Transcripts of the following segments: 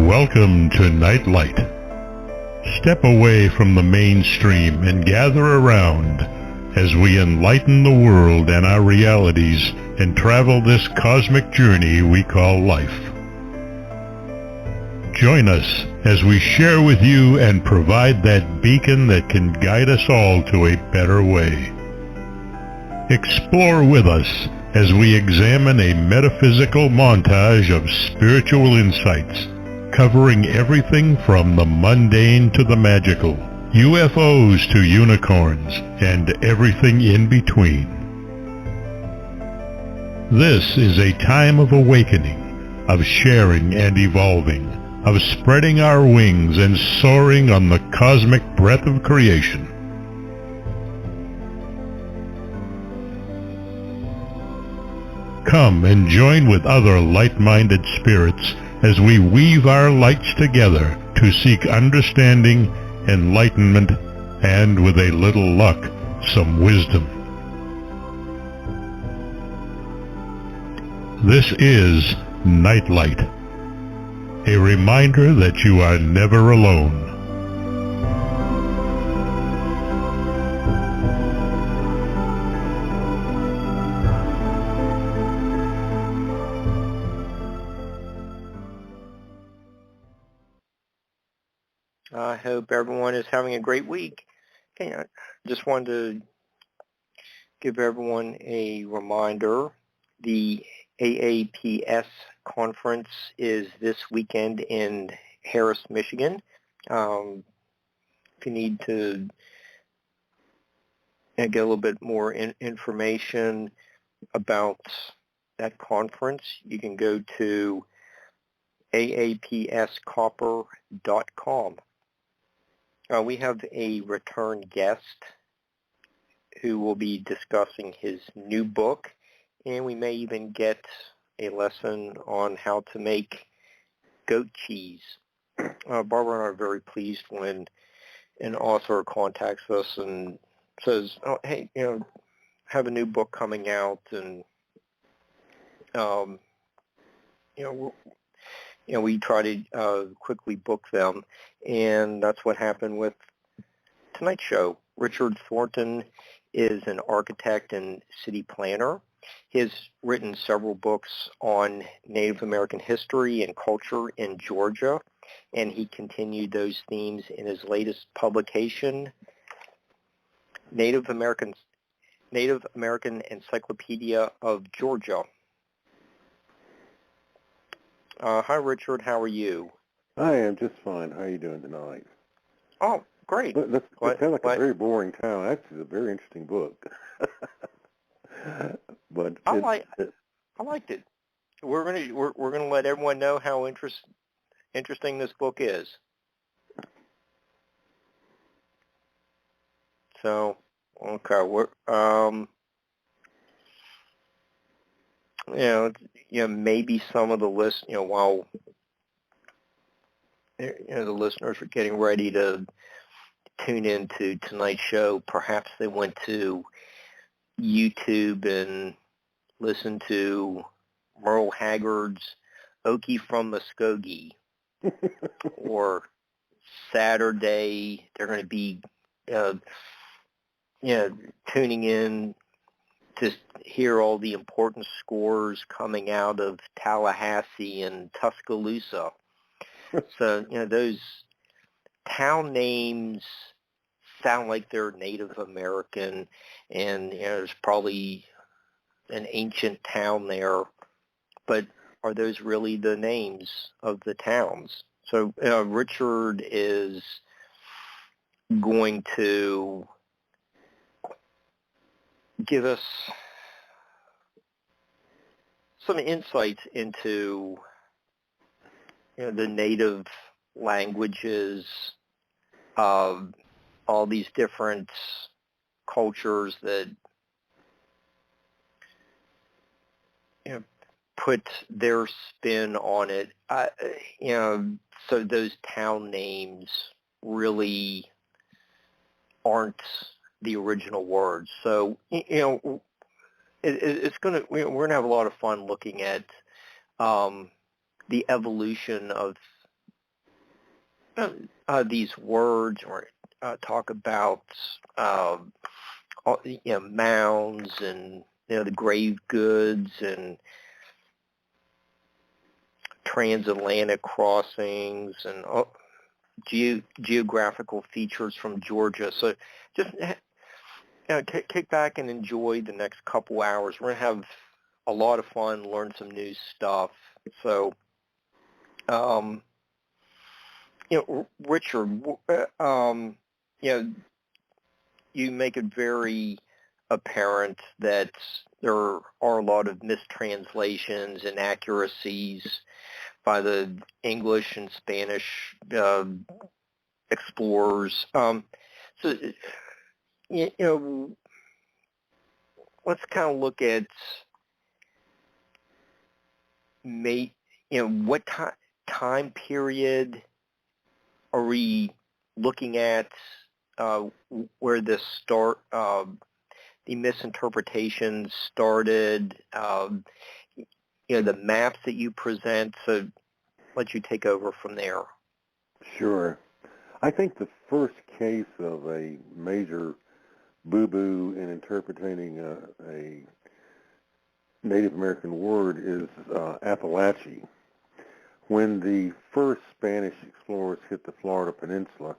Welcome to Nightlight. Step away from the mainstream and gather around as we enlighten the world and our realities and travel this cosmic journey we call life. Join us as we share with you and provide that beacon that can guide us all to a better way. Explore with us as we examine a metaphysical montage of spiritual insights, covering everything from the mundane to the magical, UFOs to unicorns, and everything in between. This is a time of awakening, of sharing and evolving, of spreading our wings and soaring on the cosmic breath of creation. Come and join with other light-minded spirits as we weave our lights together to seek understanding, enlightenment, and with a little luck, some wisdom. This is Nightlight, a reminder that you are never alone. I hope everyone is having a great week. Okay, I just wanted to give everyone a reminder. The AAPS conference is this weekend in Harris, Michigan. If you need to get a little bit more information about that conference, you can go to aapscopper.com. We have a return guest who will be discussing his new book, and we may even get a lesson on how to make goat cheese. Barbara and I are very pleased when an author contacts us and says, "Oh, hey, have a new book coming out," and we try to quickly book them, and that's what happened with tonight's show. Richard Thornton is an architect and city planner. He has written several books on Native American history and culture in Georgia, and he continued those themes in his latest publication, Native American Encyclopedia of Georgia. Hi, Richard. How are you? I am just fine. How are you doing tonight? Oh, great. That sounds like a very boring town. Actually, it's a very interesting book. But I liked it. We're gonna let everyone know how interesting this book is. So, okay, we're maybe some of the while the listeners are getting ready to tune into tonight's show, perhaps they went to YouTube and listened to Merle Haggard's Okie from Muskogee, or Saturday they're going to be tuning in to hear all the important scores coming out of Tallahassee and Tuscaloosa. So, those town names sound like they're Native American, and, there's probably an ancient town there, but are those really the names of the towns? So, Richard is going to give us some insights into the native languages, all these different cultures that put their spin on it. So those town names really aren't the original words. So it's we're gonna have a lot of fun looking at the evolution of these words, or talk about mounds and the grave goods and transatlantic crossings and geographical features from Georgia. So just kick back and enjoy the next couple hours. We're going to have a lot of fun, learn some new stuff. So, Richard, you make it very apparent that there are a lot of mistranslations and inaccuracies by the English and Spanish explorers. So, let's kind of look at what time period are we looking at where this the misinterpretations started, the maps that you present, so let you take over from there. Sure. I think the first case of a major boo-boo in interpreting a Native American word is Appalachia. When the first Spanish explorers hit the Florida Peninsula,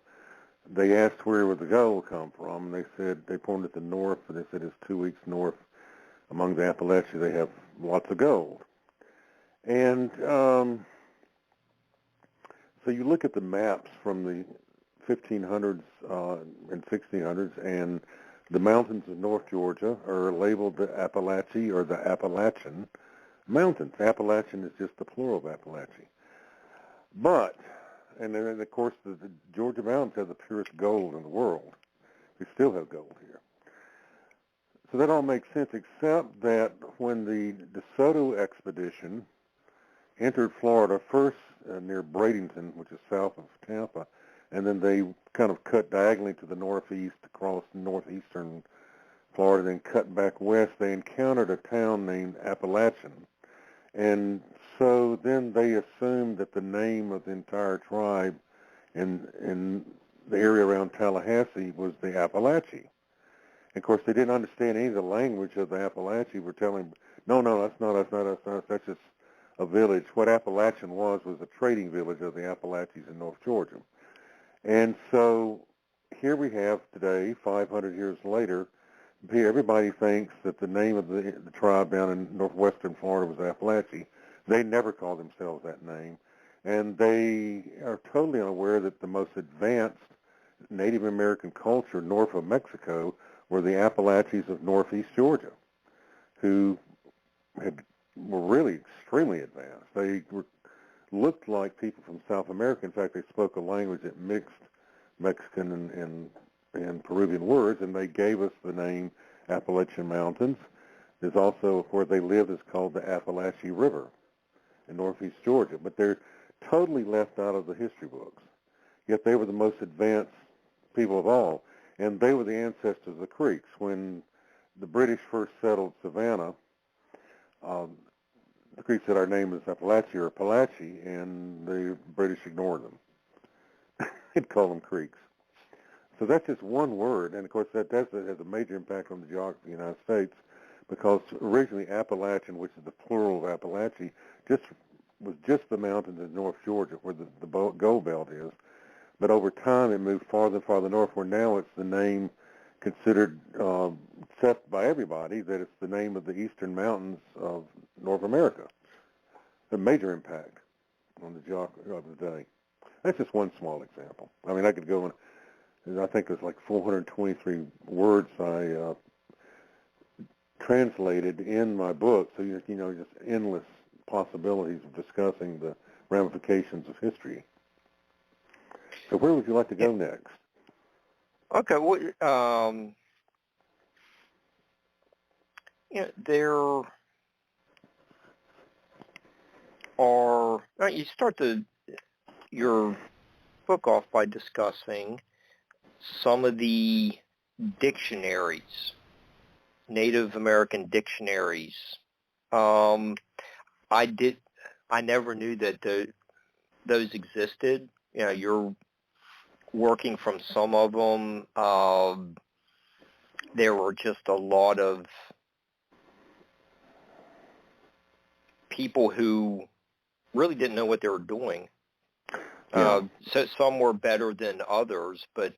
they asked where would the gold come from, and they said, they pointed to the north, and they said it's 2 weeks north among the Appalachia they have lots of gold. And so you look at the maps from the 1500s and 1600s, and the mountains of North Georgia are labeled the Appalachia or the Appalachian Mountains. Appalachian is just the plural of Appalachia. But, and then of course the Georgia mountains have the purest gold in the world. We still have gold here. So that all makes sense, except that when the Soto expedition entered Florida, first near Bradenton, which is south of Tampa, and then they kind of cut diagonally to the northeast across northeastern Florida, then cut back west, they encountered a town named Appalachian. And so then they assumed that the name of the entire tribe in the area around Tallahassee was the Appalachia. And of course, they didn't understand any of the language of the Appalachia. We're telling, no, that's just a village. What Appalachian was a trading village of the Appalachians in North Georgia. And so here we have today, 500 years later, everybody thinks that the name of the tribe down in northwestern Florida was Appalachia. They never called themselves that name. And they are totally unaware that the most advanced Native American culture north of Mexico were the Appalachians of northeast Georgia, who were really extremely advanced. They looked like people from South America. In fact, they spoke a language that mixed Mexican and Peruvian words, and they gave us the name Appalachian Mountains. There's also, where they lived, is called the Appalachia River in northeast Georgia, but they're totally left out of the history books. Yet they were the most advanced people of all, and they were the ancestors of the Creeks. When the British first settled Savannah, the Creeks said our name is Appalachia or Palachi, and the British ignored them. They'd call them Creeks. So that's just one word, and of course that has a major impact on the geography of the United States, because originally Appalachian, which is the plural of Appalachia, was just the mountains in North Georgia where the gold belt is. But over time it moved farther and farther north, where now it's the name considered, set by everybody, that it's the name of the eastern mountains of North America. A major impact on the geography of the day. That's just one small example. I mean, I could go and I think there's like 423 words I translated in my book, so just endless possibilities of discussing the ramifications of history. So where would you like to go next? Okay, well, there are. You start your book off by discussing some of the dictionaries, Native American dictionaries. I never knew that those existed. Your working from some of them, there were just a lot of people who really didn't know what they were doing. So some were better than others, but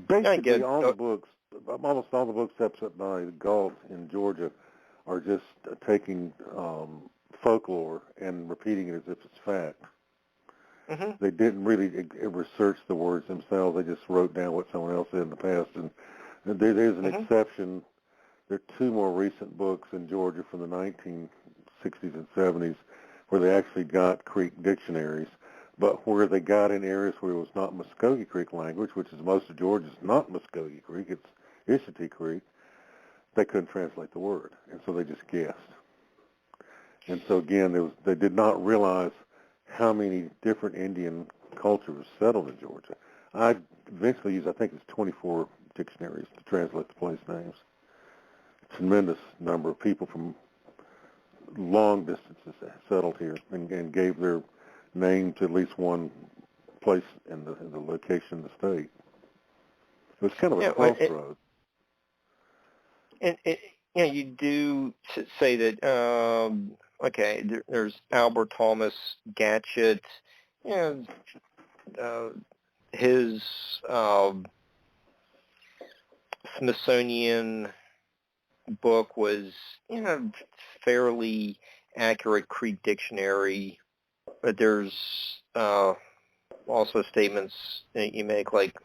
basically all the books, almost all the books except by Galt in Georgia, are just taking folklore and repeating it as if it's fact. Mm-hmm. They didn't really research the words themselves. They just wrote down what someone else said in the past. And there's an exception. There are two more recent books in Georgia from the 1960s and 70s where they actually got Creek dictionaries, but where they got in areas where it was not Muskogee Creek language, which is most of Georgia's not Muskogee Creek, it's Ishiti Creek, they couldn't translate the word, and so they just guessed. And so again, they did not realize how many different Indian cultures settled in Georgia. I eventually used, I think it's 24 dictionaries to translate the place names. A tremendous number of people from long distances settled here and gave their name to at least one place in the location of the state. It was kind of a crossroads. And you do say that, there's Albert Thomas Gatchett, his Smithsonian book was, fairly accurate Creek dictionary, but there's also statements that you make like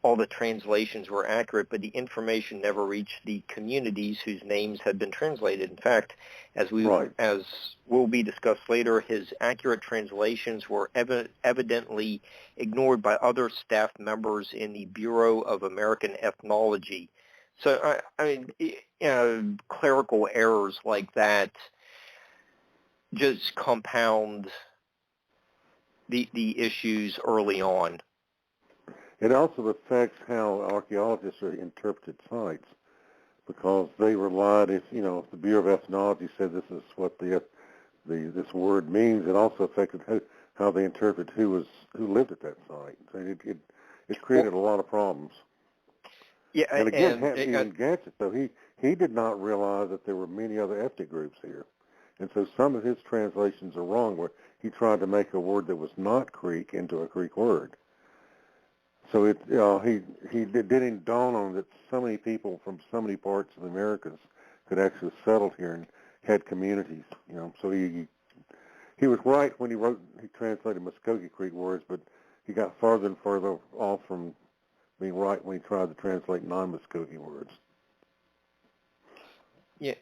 all the translations were accurate, but the information never reached the communities whose names had been translated. In fact, as will be discussed later, his accurate translations were evidently ignored by other staff members in the Bureau of American Ethnology. So, clerical errors like that just compound the issues early on. It also affects how archaeologists interpreted sites, because they relied, if the Bureau of Ethnology said this is what this word means, it also affected how they interpret who lived at that site. So it created a lot of problems. Yeah, and again, even Gatchett, though, he did not realize that there were many other ethnic groups here. And so some of his translations are wrong, where he tried to make a word that was not Creek into a Creek word. So he didn't dawn on that so many people from so many parts of the Americas could actually settle here and had communities. So he was right when he translated Muskogee Creek words, but he got farther and farther off from being right when he tried to translate non-Muskogee words. Yeah,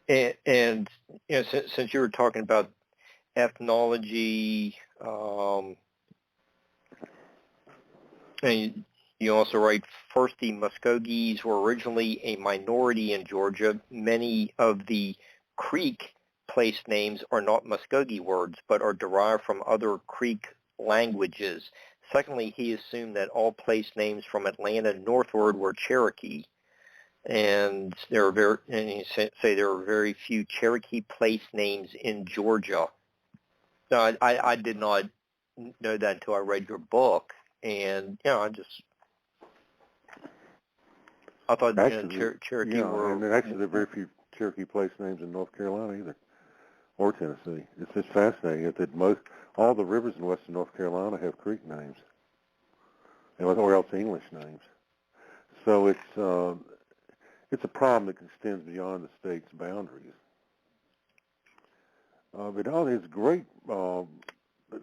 and since you were talking about ethnology, and you also write, first, the Muskogees were originally a minority in Georgia. Many of the Creek place names are not Muskogee words, but are derived from other Creek languages. Secondly, he assumed that all place names from Atlanta northward were Cherokee, and there are very few Cherokee place names in Georgia. No, I did not know that until I read your book, and I thought Cherokee were. And actually, there are very few Cherokee place names in North Carolina either, or Tennessee. It's just fascinating that all the rivers in western North Carolina have Creek names, or else English names. So it's a problem that extends beyond the state's boundaries. But all is great.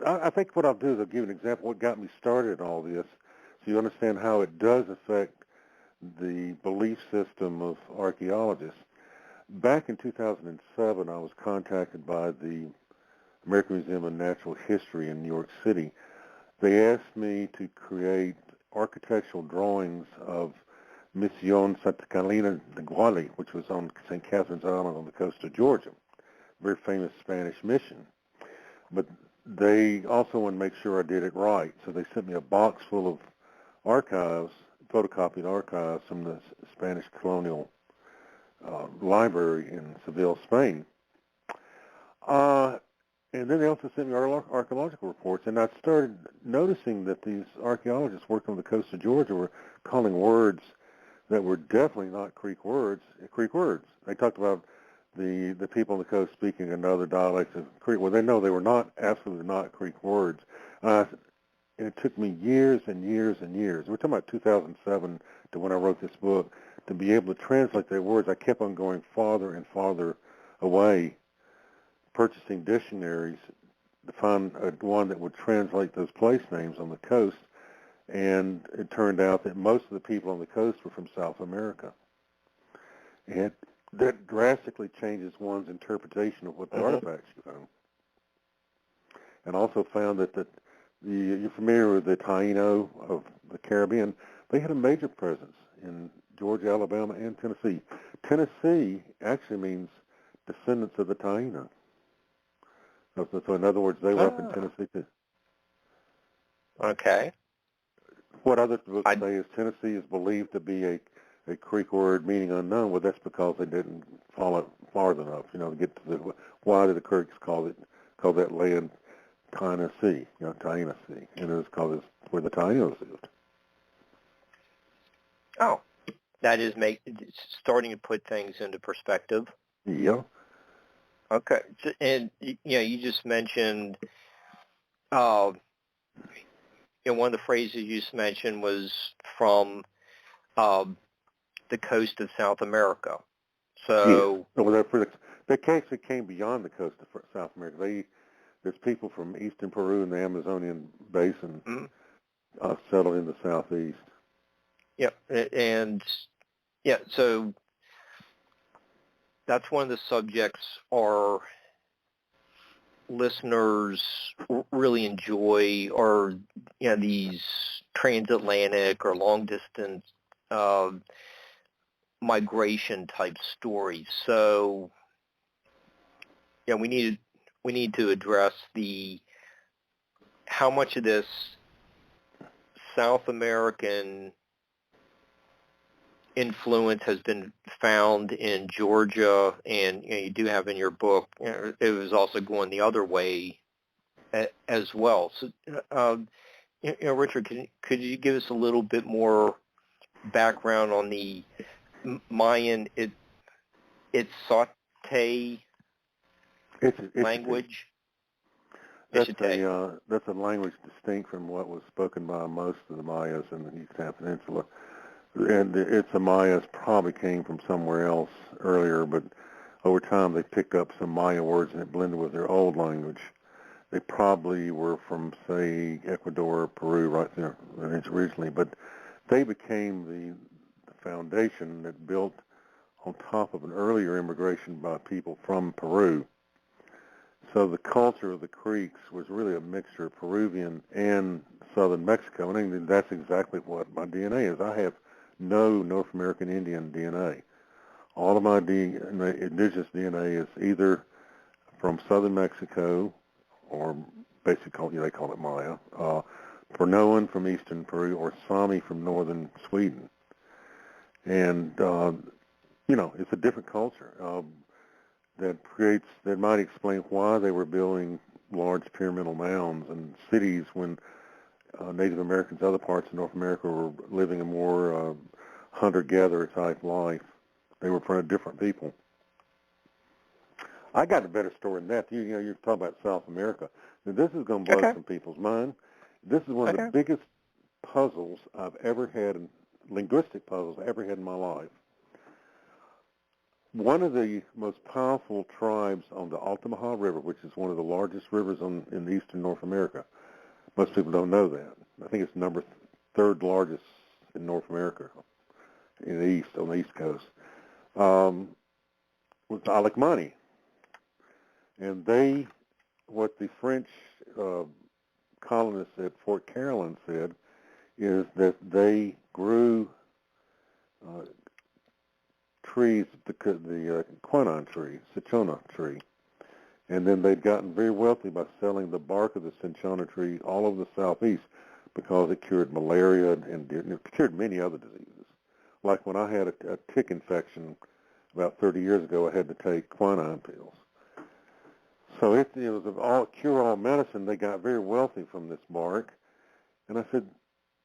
I think what I'll do is I'll give an example of what got me started in all this, so you understand how it does affect the belief system of archaeologists. Back in 2007, I was contacted by the American Museum of Natural History in New York City. They asked me to create architectural drawings of Mission Santa Catalina de Guali, which was on St. Catherine's Island on the coast of Georgia, very famous Spanish mission. But they also wanted to make sure I did it right, so they sent me a box full of archives, photocopied archives from the Spanish colonial library in Seville, Spain. And then they also sent me archaeological reports, and I started noticing that these archaeologists working on the coast of Georgia were calling words that were definitely not Creek words. They talked about the people on the coast speaking another dialect of Creek. Well, they know they were not, absolutely not Creek words. And it took me years and years and years. We're talking about 2007 to when I wrote this book to be able to translate their words. I kept on going farther and farther away, purchasing dictionaries to find one that would translate those place names on the coast, and it turned out that most of the people on the coast were from South America. And that drastically changes one's interpretation of what the artifacts you found. And also found that you're familiar with the Taino of the Caribbean, they had a major presence in Georgia, Alabama, and Tennessee. Tennessee actually means descendants of the Taino. So in other words, they were up in Tennessee too. Okay. What other books say is Tennessee is believed to be a Creek word meaning unknown. Well, that's because they didn't follow it far enough, to get to why did the Creeks call that land Tennessee, Tennessee, and it was called where the Tainos lived. Oh, that is starting to put things into perspective. Yeah. Okay, and you just mentioned, one of the phrases you just mentioned was from the coast of South America. So, yeah. Well, they actually came beyond the coast of South America. There's people from eastern Peru and the Amazonian basin settled in the southeast. Yeah, and so that's one of the subjects our listeners really enjoy, or these transatlantic or long distance migration type stories. So we need to address how much of this South American influence has been found in Georgia, and you do have in your book, it was also going the other way as well. So, Richard, could you give us a little bit more background on the Mayan Itzate language? That's a language distinct from what was spoken by most of the Mayas in the Yucatan Peninsula. And the Mayas probably came from somewhere else earlier, but over time they picked up some Maya words and it blended with their old language. They probably were from, say, Ecuador or Peru right there originally, but they became the foundation that built on top of an earlier immigration by people from Peru. So the culture of the Creeks was really a mixture of Peruvian and southern Mexico, and that's exactly what my DNA is. I have no North American Indian DNA. All of my indigenous DNA is either from southern Mexico, or basically they call it Maya, Pernoan from eastern Peru, or Sami from northern Sweden. And, it's a different culture that might explain why they were building large pyramidal mounds and cities when Native Americans, other parts of North America, were living a more hunter-gatherer type life. They were different people. I got a better story than that. You're talking about South America. Now, this is going to bug some people's mind. This is one of the biggest puzzles I've ever had, linguistic puzzles I ever had in my life. One of the most powerful tribes on the Altamaha River, which is one of the largest rivers in eastern North America. Most people don't know that. I think it's third largest in North America, on the East Coast, was the Alecmani. And what the French colonists at Fort Carolyn said is that they grew trees, the quinine tree, cinchona tree, and then they'd gotten very wealthy by selling the bark of the cinchona tree all over the southeast because it cured malaria and it cured many other diseases. Like when I had a tick infection about 30 years ago, I had to take quinine pills. So it was all cure-all medicine. They got very wealthy from this bark. And I said,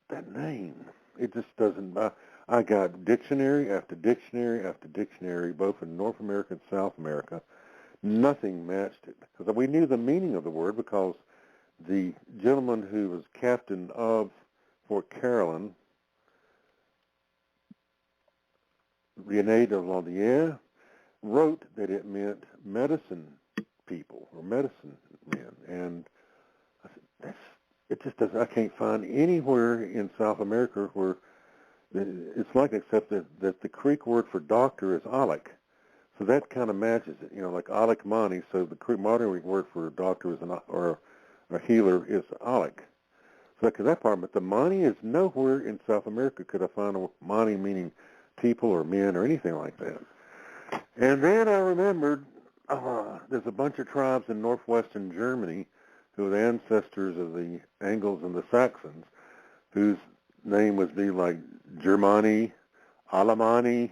that name, it just doesn't. I got dictionary after dictionary after dictionary, both in North America and South America. Nothing matched it. Because we knew the meaning of the word because the gentleman who was captain of Fort Carolyn, René de Laudière, wrote that it meant medicine people or medicine men. And I said, it just doesn't, I can't find anywhere in South America where it's like, except that the Creek word for doctor is Alec. So that kind of matches it, like Alec Mani. So the Creek modern word for doctor is or a healer is Alec. So that part, but the Mani is nowhere in South America could I find a Mani meaning people or men or anything like that. And then I remembered there's a bunch of tribes in northwestern Germany who are the ancestors of the Angles and the Saxons, whose name would be like Germani, Alemani,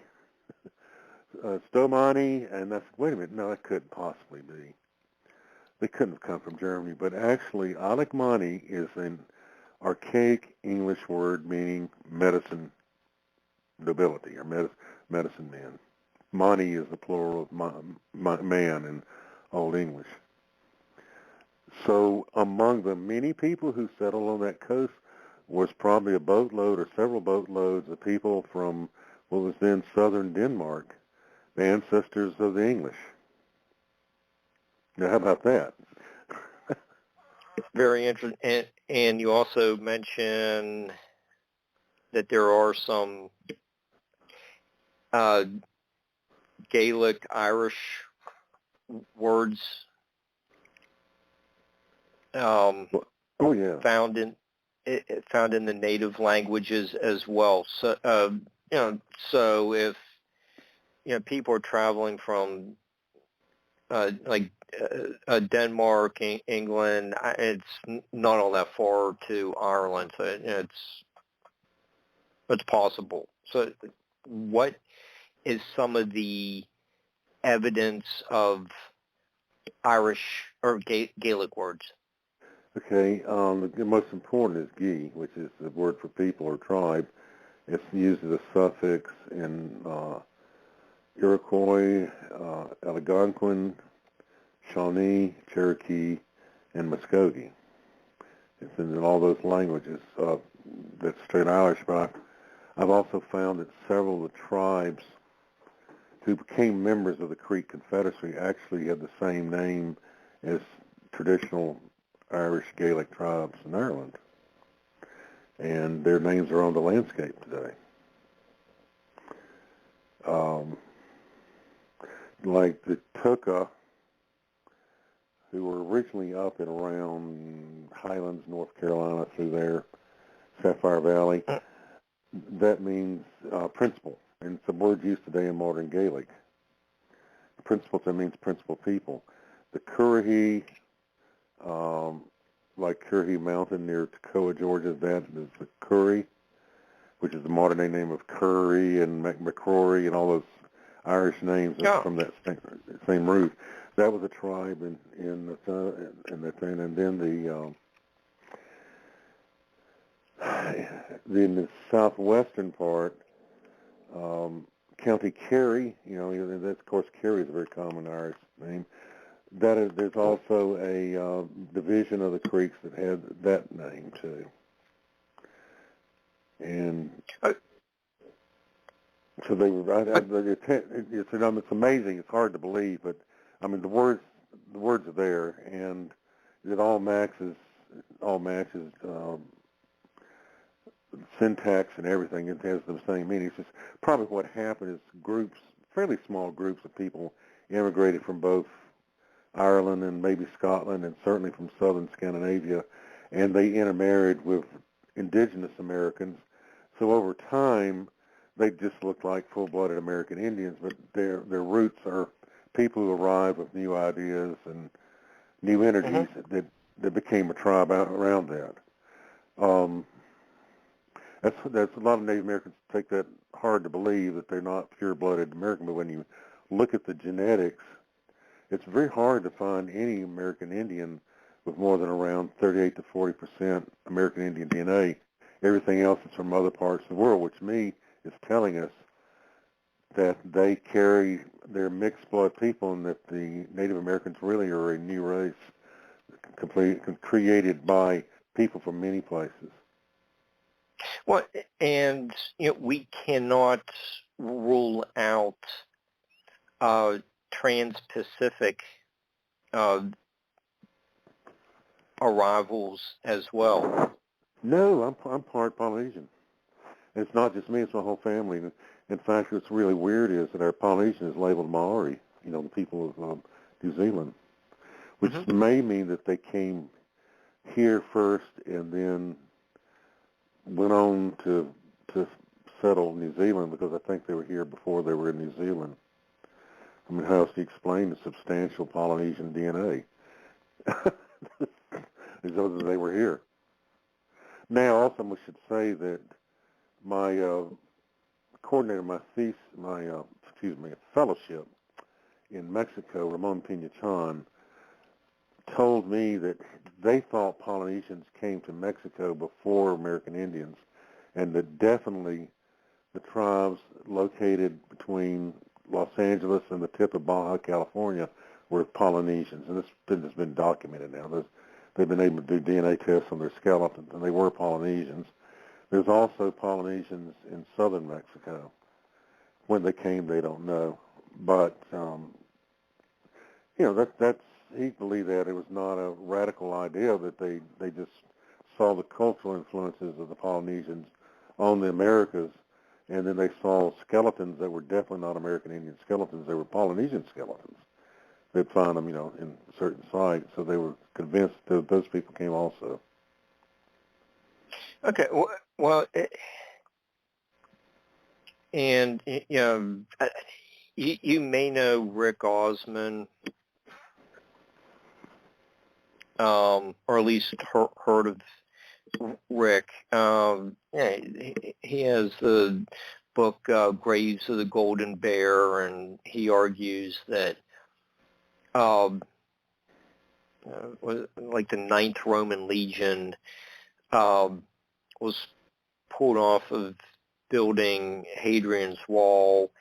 Stomani, and I said, wait a minute, no, that couldn't possibly be. They couldn't have come from Germany, but actually Alekmani is an archaic English word meaning medicine nobility or medicine man. Mani is the plural of man in Old English. So among the many people who settled on that coast was probably a boatload or several boatloads of people from what was then southern Denmark, the ancestors of the English. Now, how about that? Very interesting. And you also mentioned that there are some Gaelic Irish words found in the native languages as well. So so if people are traveling from Denmark, England, it's not all that far to Ireland, so it's possible. So what is some of the evidence of Irish or Gaelic words? Okay, the most important is Gi, which is the word for people or tribe. It's used as a suffix in Iroquois, Algonquin, Shawnee, Cherokee, and Muskogee. It's in all those languages. That's straight Irish, but I've also found that several of the tribes who became members of the Creek Confederacy actually had the same name as traditional Irish Gaelic tribes in Ireland. And their names are on the landscape today. Like the Tuka, who were originally up and around Highlands, North Carolina, through there, Sapphire Valley, that means principal. And it's a word used today in modern Gaelic. Principal, that means principal people. The Currahee, like Currahee Mountain near Takabachi, Georgia, that is the Curry, which is the modern-day name of Curry and McCrory and all those Irish names from that same root. That was a tribe in that thing, and then in the southwestern part, County Kerry, that's, of course, Kerry is a very common Irish name. There's also a division of the Creeks that had that name too, and so they were. It's amazing. It's hard to believe, but I mean the words are there, and it all matches syntax and everything. It has the same meaning. It's just probably what happened is fairly small groups of people immigrated from both Ireland and maybe Scotland and certainly from southern Scandinavia, and they intermarried with indigenous Americans. So over time, they just look like full-blooded American Indians, but their roots are people who arrive with new ideas and new energies that became a tribe around that. That's a lot of Native Americans take that hard to believe that they're not pure-blooded American, but when you look at the genetics, it's very hard to find any American Indian with more than around 38 to 40% American Indian DNA. Everything else is from other parts of the world, which is telling us that they carry, they're mixed blood people, and that the Native Americans really are a new race, created by people from many places. Well, and we cannot rule out trans-Pacific arrivals as well. No, I'm part Polynesian. And it's not just me; it's my whole family. In fact, what's really weird is that our Polynesian is labeled Maori. The people of New Zealand, which may mean that they came here first and then went on to settle New Zealand, because I think they were here before they were in New Zealand. I mean, how else do you explain the substantial Polynesian DNA? As though they were here. Now, also, we should say that my coordinator, my fellowship in Mexico, Ramon Pinachan, told me that they thought Polynesians came to Mexico before American Indians, and that definitely the tribes located between Los Angeles and the tip of Baja California were Polynesians, and this has been documented now. They've been able to do DNA tests on their skeletons, and they were Polynesians. There's also Polynesians in southern Mexico. When they came, they don't know. But, that's he believed that it was not a radical idea, that they just saw the cultural influences of the Polynesians on the Americas, and then they saw skeletons that were definitely not American Indian skeletons. They were Polynesian skeletons. They'd find them, in certain sites, so they were convinced that those people came also. Okay, well, and you may know Rick Osman, or at least heard of Rick. He has the book Graves of the Golden Bear, and he argues that like the Ninth Roman Legion was pulled off of building Hadrian's Wall.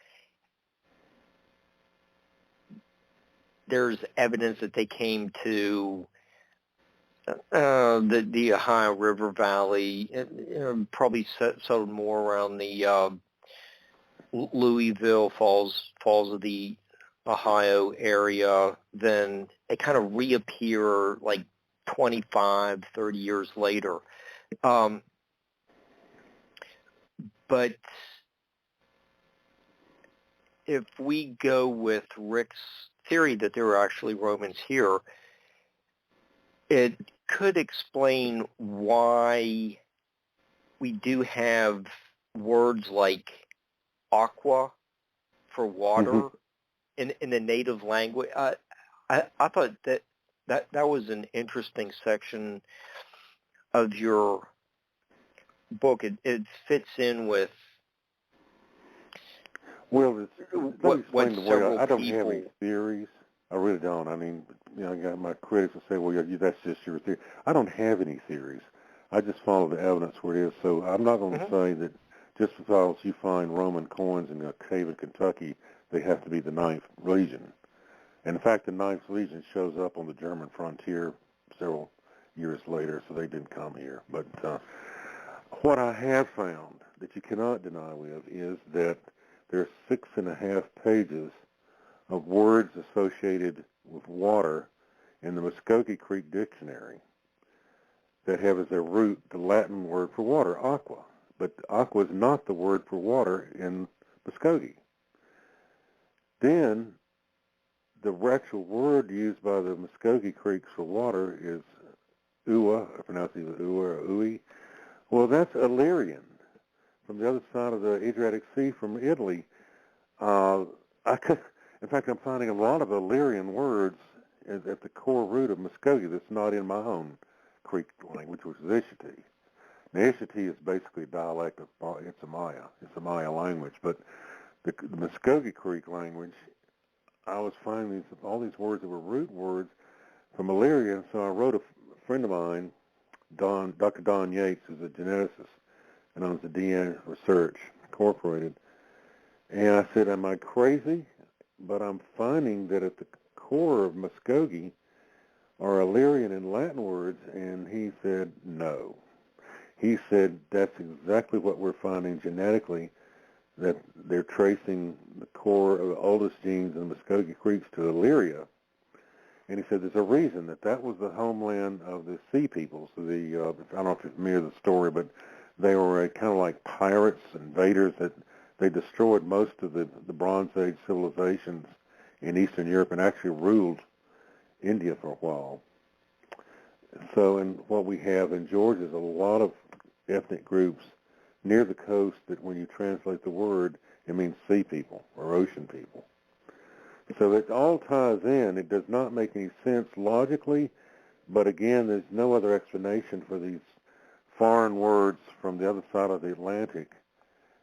There's evidence that they came to the Ohio River Valley, probably settled more around the Louisville Falls of the Ohio area. Then they kind of reappear like 25, 30 years later. But if we go with Rick's theory that there were actually Romans here, it could explain why we do have words like aqua for water in the native language. I thought that was an interesting section of your book. It fits in with let me explain the way I don't have any people. theories. I really don't. I mean, I got my critics will say, well, that's just your theory. I don't have any theories. I just follow the evidence where it is. So I'm not going to say that just because you find Roman coins in a cave in Kentucky, they have to be the Ninth Legion. And in fact, the Ninth Legion shows up on the German frontier several years later, so they didn't come here. But what I have found that you cannot deny with is that there are 6.5 pages of words associated with water in the Muskogee Creek Dictionary that have as their root the Latin word for water, aqua. But aqua is not the word for water in Muskogee. Then the actual word used by the Muskogee Creeks for water is Uwa, I pronounce it Uwa or Ui. Well, that's Illyrian, from the other side of the Adriatic Sea from Italy. In fact, I'm finding a lot of Illyrian words at the core root of Muskogee that's not in my own Creek language, which is Ishiti. Now, Ishiti is basically a dialect of, it's a Maya language, but the Muskogee Creek language, I was finding all these words that were root words from Illyria. So I wrote a friend of mine, Dr. Don Yates, who's a geneticist and owns the DNA Research Incorporated. And I said, am I crazy? But I'm finding that at the core of Muskogee are Illyrian and Latin words. And he said, no. He said, that's exactly what we're finding genetically, that they're tracing the core of the oldest genes in the Muskogee Creeks to Illyria. And he said there's a reason that was the homeland of the Sea Peoples. I don't know if you're familiar with the story, but they were kind of like pirates, invaders, that they destroyed most of the Bronze Age civilizations in Eastern Europe and actually ruled India for a while. So, and what we have in Georgia is a lot of ethnic groups near the coast that when you translate the word, it means sea people or ocean people. So it all ties in. It does not make any sense logically, but again, there's no other explanation for these foreign words from the other side of the Atlantic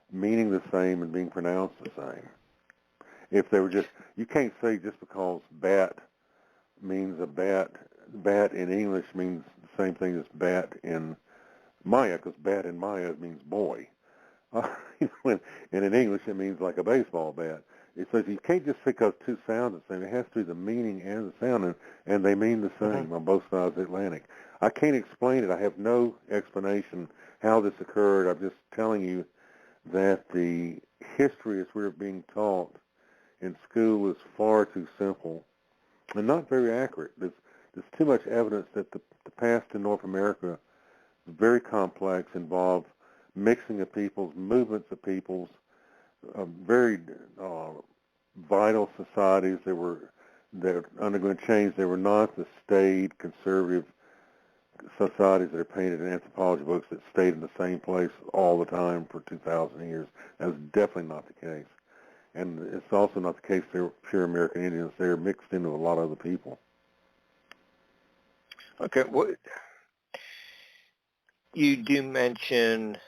meaning the same and being pronounced the same. If they were just, you can't say just because bat means a bat in English means the same thing as bat in Maya, because bat in Maya means boy. And in English it means like a baseball bat. So you can't just pick up two sounds the same. It has to be the meaning and the sound, and they mean the same on both sides of the Atlantic. I can't explain it. I have no explanation how this occurred. I'm just telling you that the history as we're being taught in school is far too simple and not very accurate. There's too much evidence that the past in North America is very complex, involved mixing of peoples, movements of peoples, very vital societies that were undergoing change. They were not the staid, conservative societies that are painted in anthropology books that stayed in the same place all the time for 2,000 years. That was definitely not the case. And it's also not the case they were pure American Indians. They were mixed into a lot of other people. Okay, well, you do mention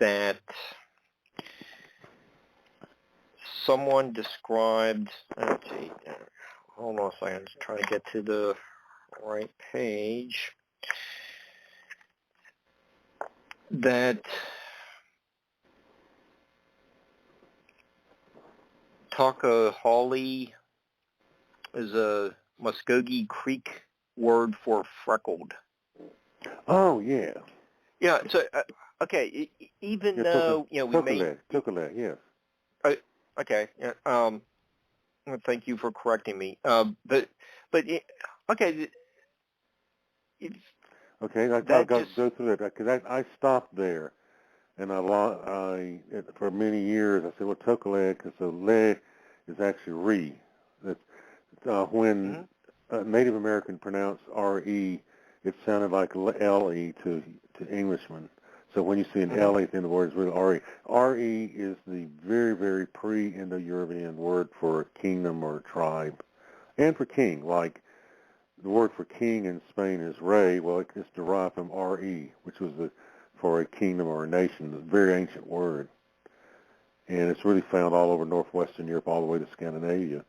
that someone described, let's see, hold on a second, I'm just trying to get to the right page, that Takahali is a Muskogee Creek word for freckled. Oh, yeah. Yeah, so, okay, even though, we may... Tokalet, yes. Okay, yeah, thank you for correcting me. Okay, Okay, I've got to go through it, because I stopped there, and for many years, I said, well, Tokalet, because the le is actually re. When Native American pronounced R-E, it sounded like L-E to Englishmen. So when you see an L-E at the end of the word, it's really R-E. R-E is the very, very pre-Indo-European word for kingdom or tribe, and for king. Like the word for king in Spain is rey. Well, it's derived from R-E, which was for a kingdom or a nation, a very ancient word. And it's really found all over northwestern Europe, all the way to Scandinavia.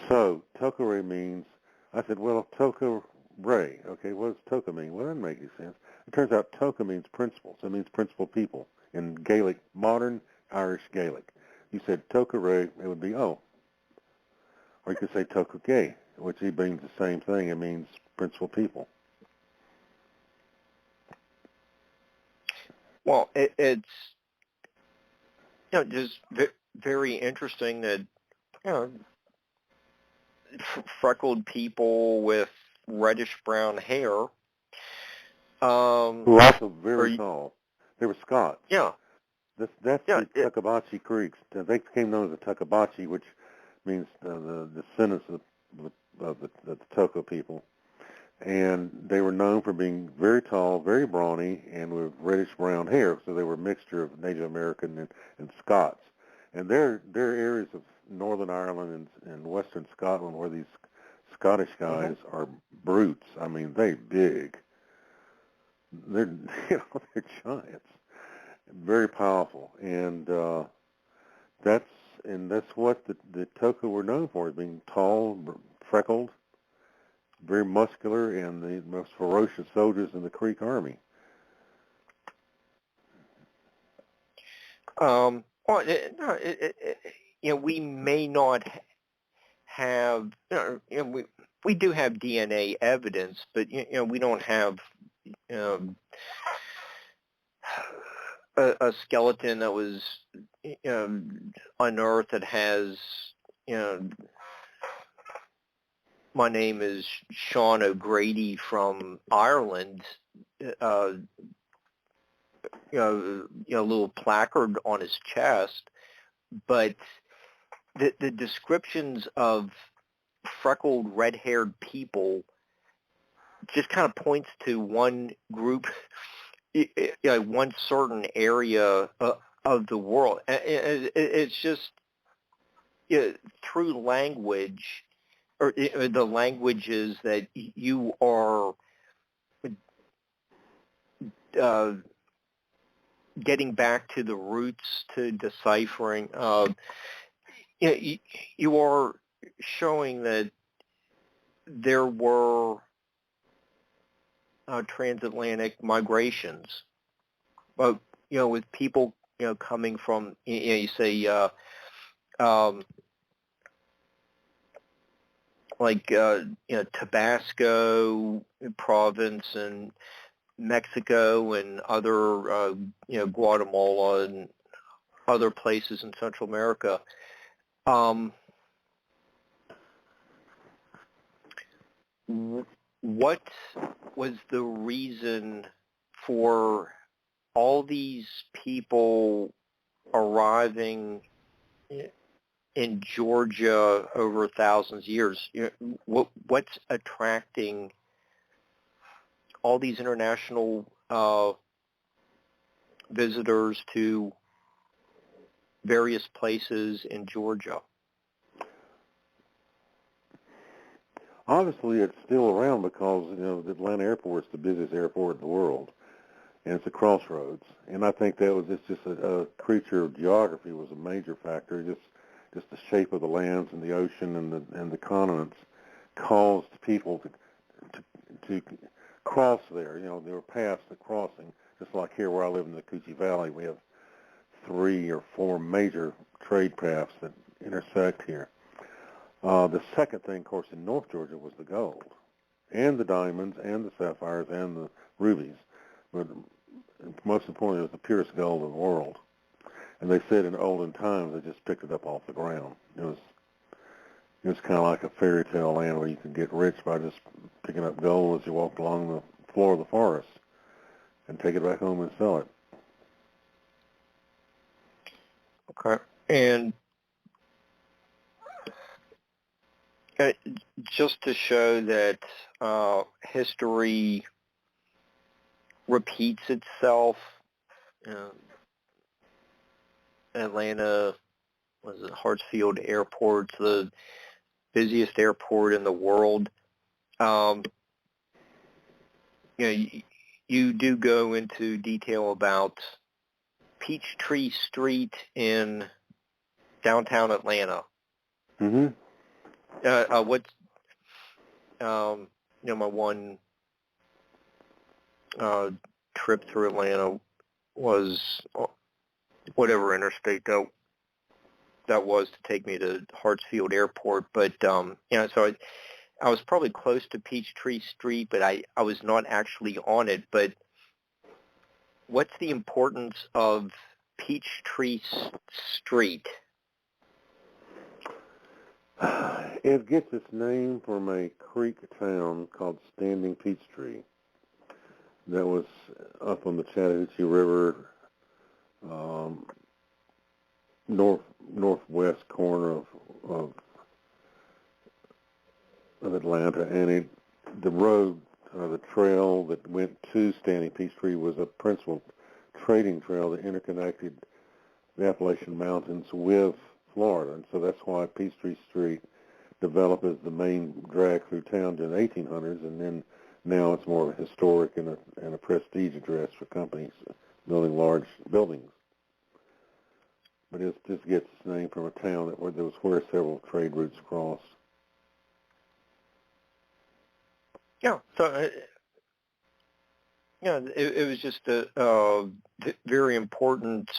So Tokare means, I said, well, Toka-Ray. Okay, what does Toka mean? Well, that doesn't make any sense. It turns out Toka means principles. It means principal people in Gaelic, modern Irish Gaelic. You said Toka-Ray, it would be, oh. Or you could say Toka-Gay, which means the same thing. It means principal people. Well, it's just very interesting that freckled people with reddish brown hair, who are also very tall. They were Scots. Yeah. That's the Takabachi Creeks. They became known as the Takabachi, which means the descendants of the Toka people. And they were known for being very tall, very brawny, and with reddish-brown hair. So they were a mixture of Native American and Scots. And there are areas of Northern Ireland and Western Scotland where these Scottish guys are brutes. I mean, they're big. They're giants, very powerful. And That's what the Toka were known for, being tall, freckled, very muscular, and the most ferocious soldiers in the Creek Army. Well, we may not have, we do have DNA evidence, but we don't have a skeleton that was unearthed that has, my name is Sean O'Grady from Ireland, a little placard on his chest, but the descriptions of freckled, red-haired people just kind of points to one group, one certain area of the world. It's just through language, or the languages that you are getting back to the roots, to deciphering. You are showing that there were transatlantic migrations, but with people coming from you say like Tabasco province and Mexico and other Guatemala and other places in Central America. What was the reason for all these people arriving in Georgia over thousands of years? What's attracting all these international visitors to various places in Georgia? Obviously, it's still around because the Atlanta airport is the busiest airport in the world, and it's a crossroads. And I think that was just a creature of geography was a major factor. Just the shape of the lands and the ocean and the continents caused people to cross there. There were paths to crossing. Just like here where I live in the Coochie Valley, we have 3 or 4 major trade paths that intersect here. The second thing, of course, in North Georgia was the gold, and the diamonds, and the sapphires, and the rubies. But most importantly, it was the purest gold in the world. And they said in olden times they just picked it up off the ground. It was kind of like a fairy tale land where you could get rich by just picking up gold as you walked along the floor of the forest and take it back home and sell it. Okay. And just to show that history repeats itself, Atlanta was it Hartsfield Airport, the busiest airport in the world. You do go into detail about Peachtree Street in downtown Atlanta. Mm-hmm. What's my one trip through Atlanta was whatever interstate that was to take me to Hartsfield Airport, but so I was probably close to Peachtree Street, but I was not actually on it. But what's the importance of Peachtree Street? It gets its name from a creek town called Standing Peachtree that was up on the Chattahoochee River, northwest corner of Atlanta, and the road, the trail that went to Standing Peachtree was a principal trading trail that interconnected the Appalachian Mountains with Florida, and so that's why Peachtree Street developed as the main drag through town during the 1800s, and then now it's more of a historic and a prestige address for companies building large buildings. but it just gets its name from a town that was where several trade routes crossed. Yeah, so it was just a very important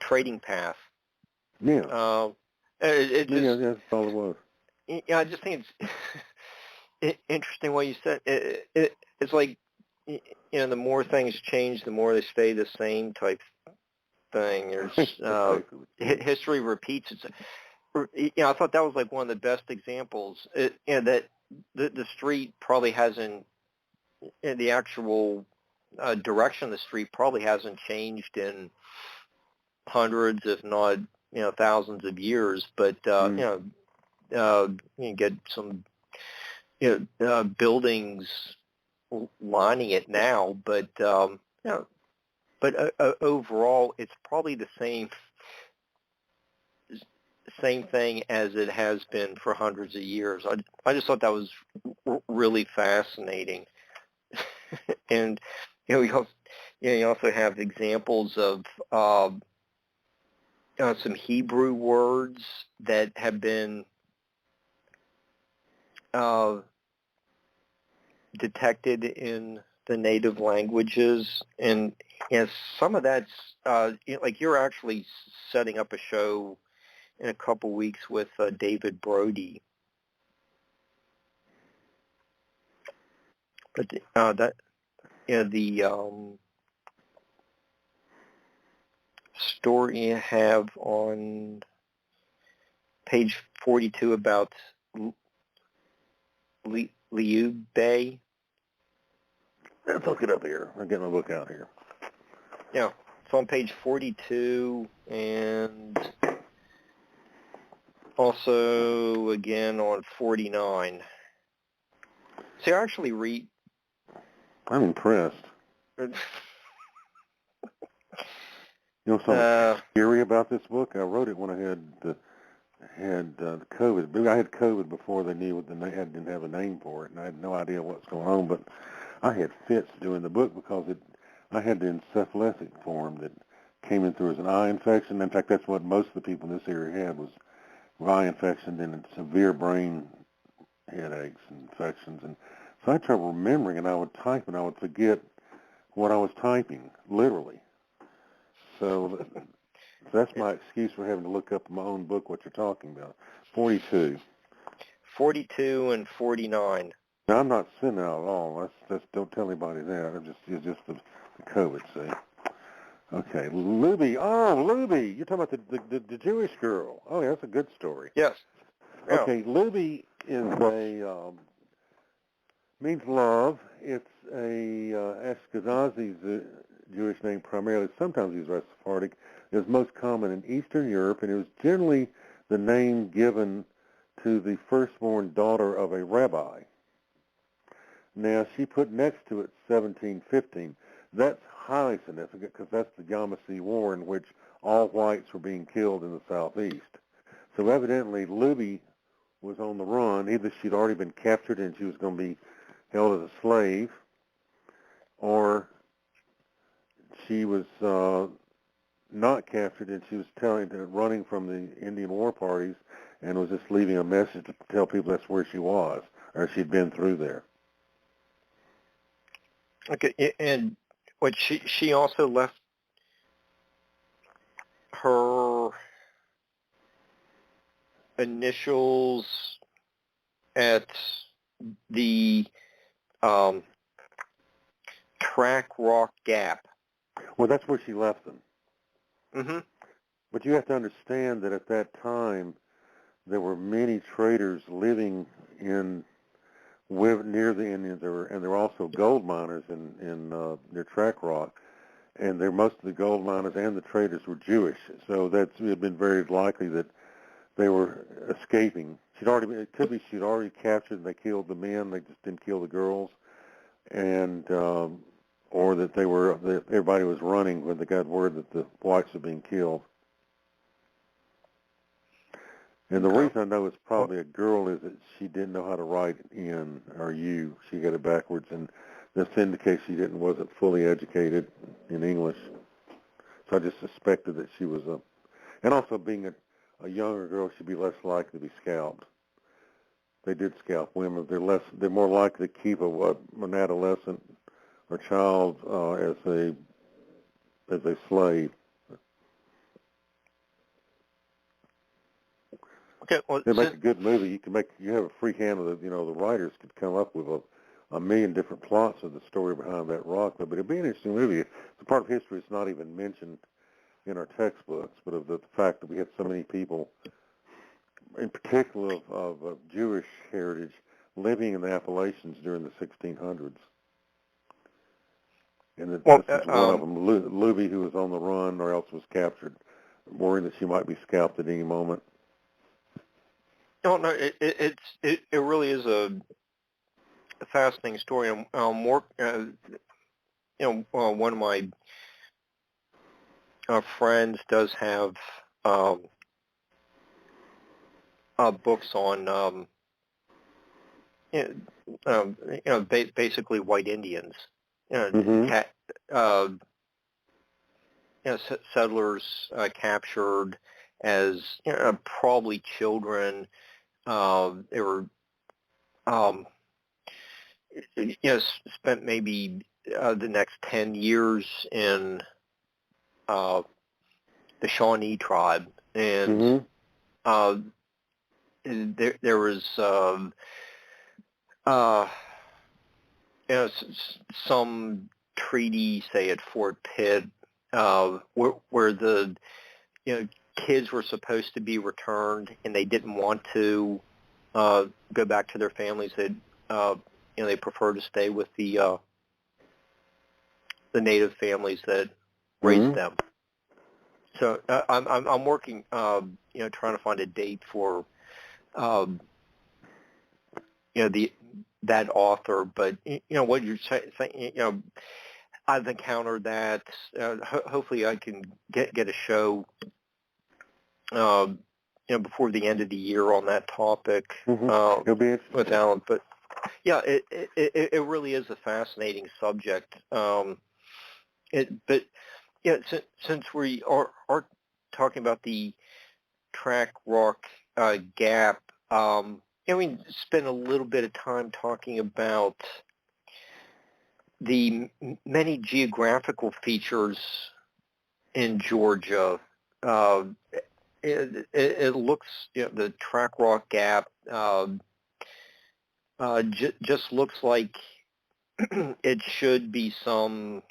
trading path. Yeah. That's all it was. Yeah, I just think it's interesting what you said. It's like, the more things change, the more they stay the same type thing. There's history repeats itself. I thought that was like one of the best examples. That the street probably hasn't, the actual direction of the street probably hasn't changed in hundreds, if not thousands of years. But you get some buildings lining it now, but overall it's probably the same thing as it has been for hundreds of years. I just thought that was really fascinating. And you also have examples of some Hebrew words that have been detected in the native languages, and some of that's like you're actually setting up a show in a couple weeks with David Brody. But the story you have on page 42 about Liu Bei. Let's look it up here. I'm getting a look out here. Yeah, it's on page 42, and also again on 49. See, I actually read. I'm impressed. Something scary about this book? I wrote it when I had COVID. I had COVID before they knew what I didn't have a name for it, and I had no idea what's going on. But I had fits doing the book because I had the encephalitic form that came in through as an eye infection. In fact, that's what most of the people in this area had was eye infection and severe brain headaches and infections. And so I had trouble remembering, and I would type, and I would forget what I was typing, literally. So that's my excuse for having to look up in my own book what you're talking about. 42. 42 and 49. Now, I'm not sinning out at all. That's don't tell anybody that. It's just the COVID, see. Okay, Luby. Oh, Luby. You're talking about the Jewish girl. Oh, yeah, that's a good story. Yes. Yeah. Okay, Luby is means love. It's a Ashkenazi's Jewish name primarily. Sometimes used as Sephardic. It was most common in Eastern Europe, and it was generally the name given to the firstborn daughter of a rabbi. Now, she put next to it 1715. That's highly significant because that's the Yamasee War in which all whites were being killed in the southeast. So evidently, Luby was on the run. Either she'd already been captured and she was going to be held as a slave, or she was not captured and she was running from the Indian war parties and was just leaving a message to tell people that's where she was, or she'd been through there. Okay, and what she also left her initials at the Track Rock Gap. Well, that's where she left them. Mm-hmm. But you have to understand that at that time, there were many traders living near the Indians. There were also gold miners near Track Rock, and most of the gold miners and the traders were Jewish. So it had been very likely that they were escaping. It could be she'd already captured and they killed the men. They just didn't kill the girls, and or that everybody was running when they got word that the whites were being killed. And the reason I know it's probably a girl is that she didn't know how to write N or U. She got it backwards, and this indicates she wasn't fully educated in English. So I just suspected that she was and also being a younger girl, she'd be less likely to be scalped. They did scalp women. They're more likely to keep an adolescent or child as a slave. Okay, well, it makes a good movie. You have a free hand of the writers could come up with a million different plots of the story behind that rock. But it'd be an interesting movie. It's a part of history that's not even mentioned in our textbooks, but of the fact that we had so many people, in particular of Jewish heritage, living in the Appalachians during the 1600s. And this is one of them, Luby, who was on the run or else was captured, worrying that she might be scalped at any moment. No, it really is a fascinating story. One of my friends does have books on basically white Indians, settlers captured as probably children. They were spent maybe the next 10 years in the Shawnee tribe, and there was some treaty, say at Fort Pitt, where the kids were supposed to be returned, and they didn't want to go back to their families. They prefer to stay with the native families that raised them. So I'm working, trying to find a date for, that author. But what you're saying, I've encountered that. Hopefully, I can get a show, before the end of the year on that topic. It'll be interesting with Alan. But yeah, it really is a fascinating subject. Since we are talking about the track rock gap, we spend a little bit of time talking about the many geographical features in Georgia. It looks, the track rock gap just looks like it should be some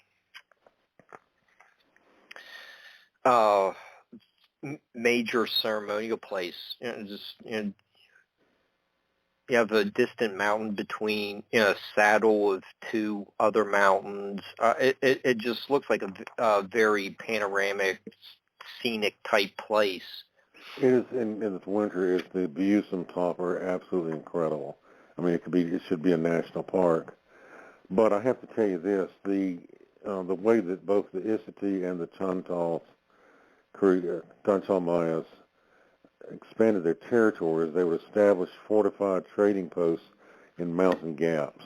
major ceremonial place. You have a distant mountain between, a saddle of two other mountains. It just looks like a very panoramic, scenic type place. It is in its winter. The views from top are absolutely incredible. I mean, it should be a national park. But I have to tell you this: the way that both the Isiti and the Chantals Mayas expanded their territories, they would establish fortified trading posts in mountain gaps,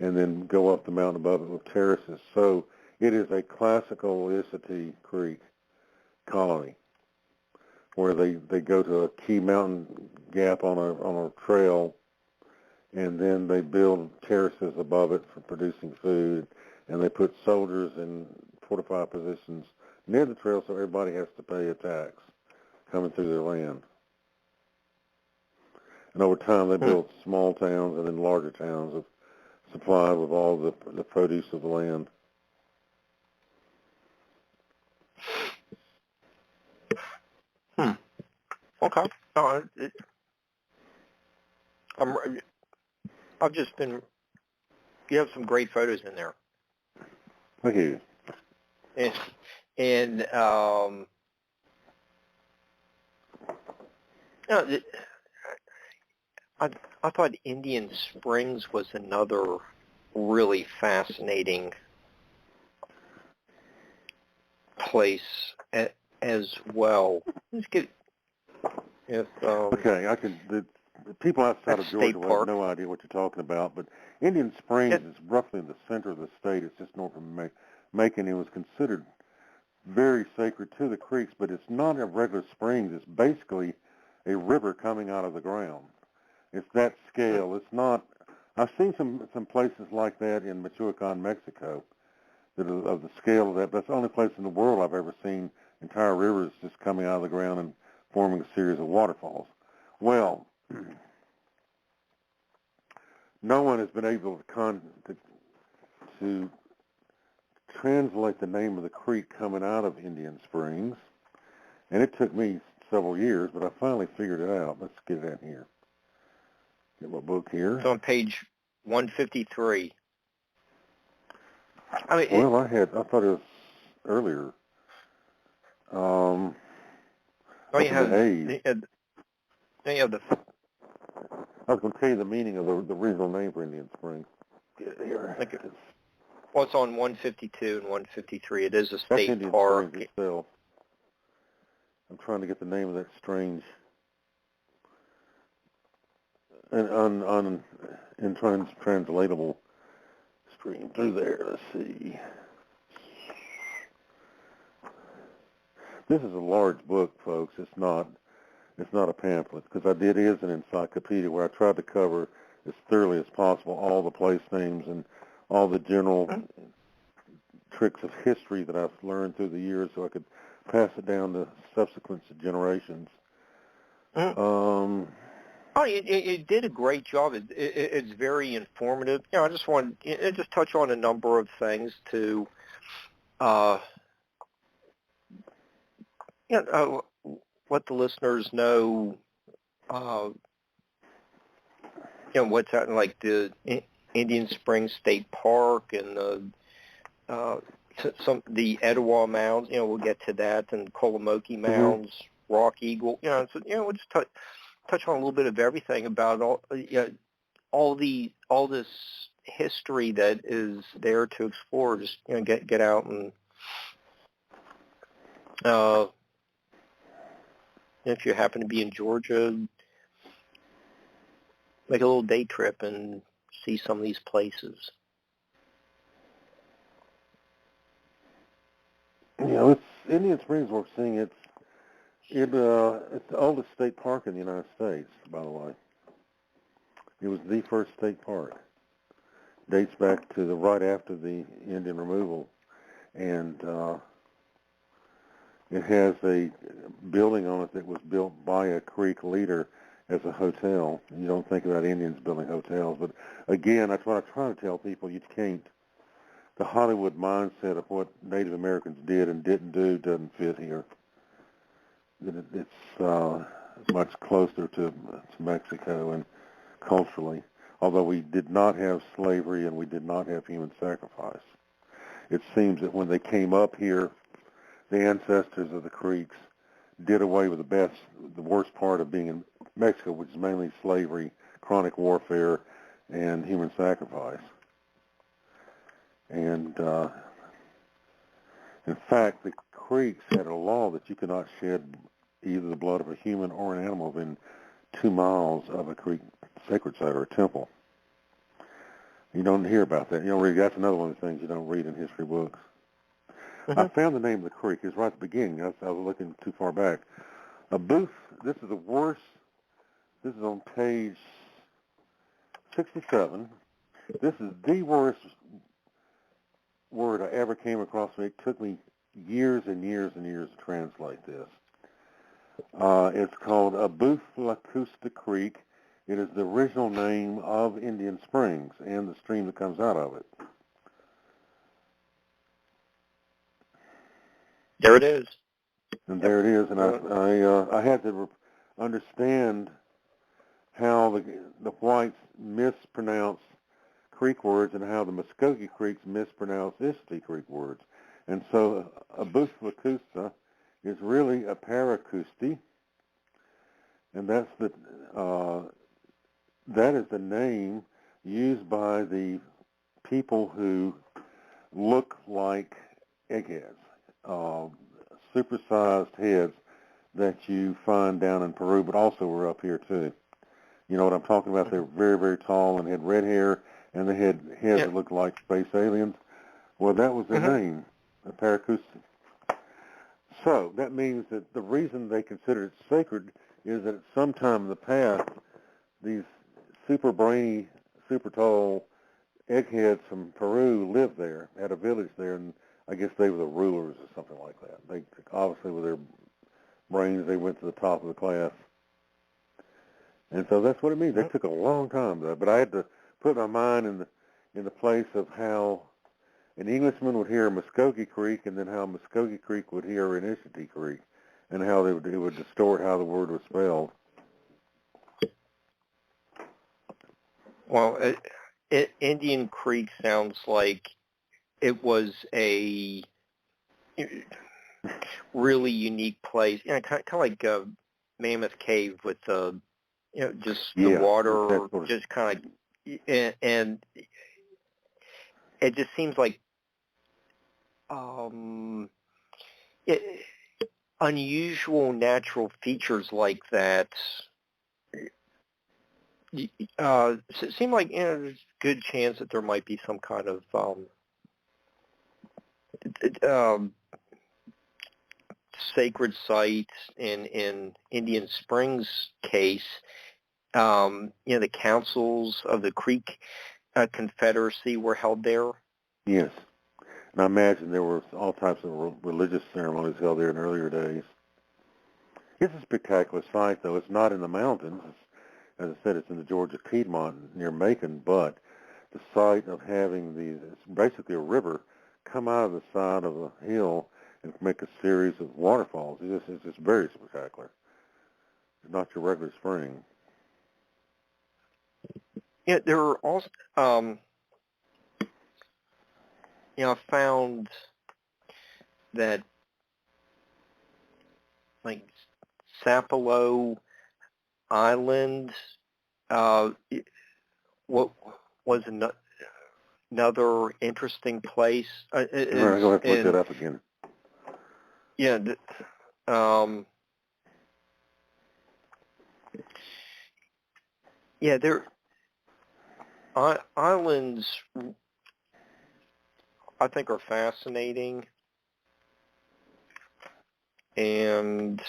and then go up the mountain above it with terraces. So it is a classical Isiti Creek colony, where they go to a key mountain gap on a trail, and then they build terraces above it for producing food, and they put soldiers in fortified positions near the trail so everybody has to pay a tax coming through their land. And over time they built small towns and then larger towns supplied with all the produce of the land. Okay. I've just been. You have some great photos in there. Thank you. And I thought Indian Springs was another really fascinating place as well. Let's get okay, I can. The people outside of Georgia will have no idea what you're talking about, but Indian Springs is roughly in the center of the state. It's just north of Macon. It was considered very sacred to the creeks, but it's not a regular springs. It's basically a river coming out of the ground. It's that scale. It's not. I've seen some places like that in Michoacan, Mexico, that are of the scale of that. But that's the only place in the world I've ever seen entire rivers just coming out of the ground and forming a series of waterfalls. Well, no one has been able to translate the name of the creek coming out of Indian Springs, and it took me several years, but I finally figured it out. Let's get it in here. Get my book here. It's on page 153. I mean, well, I thought it was earlier. You have the I was going to tell you the meaning of the original name for Indian Springs. Get it here. Okay. Well, it's on 152 and 153. It is a state Indian park. Springs itself. I'm trying to get the name of that strange and translatable stream through there. Let's see. This is a large book, folks. It's not a pamphlet, because it is an encyclopedia where I tried to cover as thoroughly as possible all the place names and all the general tricks of history that I've learned through the years, so I could pass it down to subsequent generations. You did a great job. It's very informative. I just want to just touch on a number of things to, let the listeners know, what's out in, like, the Indian Springs State Park and the Etowah Mounds. We'll get to that, and Kolomoki Mounds, Rock Eagle. So we'll just touch on a little bit of everything about all this history that is there to explore. Just get out and if you happen to be in Georgia, make a little day trip and see some of these places. It's Indian Springs we're seeing. It's the oldest state park in the United States, by the way. It was the first state park. Dates back to right after the Indian removal, and it has a building on it that was built by a Creek leader as a hotel. You don't think about Indians building hotels, but again, that's what I try to tell people. You can't. The Hollywood mindset of what Native Americans did and didn't do doesn't fit here. It's much closer to Mexico and culturally, although we did not have slavery and we did not have human sacrifice. It seems that when they came up here, the ancestors of the Creeks did away with the worst part of being in Mexico, which is mainly slavery, chronic warfare, and human sacrifice. And in fact, the Creeks had a law that you could not shed either the blood of a human or an animal within 2 miles of a Creek sacred site or a temple. You don't hear about that. You don't read. That's another one of the things you don't read in history books. I found the name of the creek. It's right at the beginning. I was looking too far back. A booth. This is the worst. This is on page 67. This is the worst word I ever came across. It took me years and years and years to translate this. It's called Abuflacusta Creek. It is the original name of Indian Springs and the stream that comes out of it. There it is. And there it is. And I had to understand how the whites mispronounce Creek words and how the Muskogee Creeks mispronounce Islay Creek words. And so Abuflacusta is really a Paracusti, and that is the name used by the people who look like eggheads, supersized heads that you find down in Peru, but also were up here too. You know what I'm talking about? They were very, very tall and had red hair, and they had heads that looked like space aliens. Well, that was their name, the Paracusti. So that means that the reason they consider it sacred is that at some time in the past, these super brainy, super tall eggheads from Peru lived there, had a village there, and I guess they were the rulers or something like that. They obviously, with their brains, they went to the top of the class. And so that's what it means. It took a long time, though. But I had to put my mind in the place of how an Englishman would hear Muskogee Creek, and then how Muskogee Creek would hear Inishiti Creek, and how it would distort how the word was spelled. Well, Indian Creek sounds like it was a really unique place. You know, kind of like Mammoth Cave with the, just the water, just kind of, and it just seems like unusual natural features like that seem like there's a good chance that there might be some kind of sacred site in Indian Springs case. The councils of the Creek Confederacy were held there. Yes. And I imagine there were all types of religious ceremonies held there in earlier days. It's a spectacular site, though. It's not in the mountains. As I said, it's in the Georgia Piedmont near Macon, but the site of having it's basically a river come out of the side of a hill and make a series of waterfalls. It's just very spectacular. It's not your regular spring. Yeah, there are also, I found that, like, Sapelo Island, what was another interesting place. I'm going to have to look that up again. Yeah, there islands, I think, are fascinating, and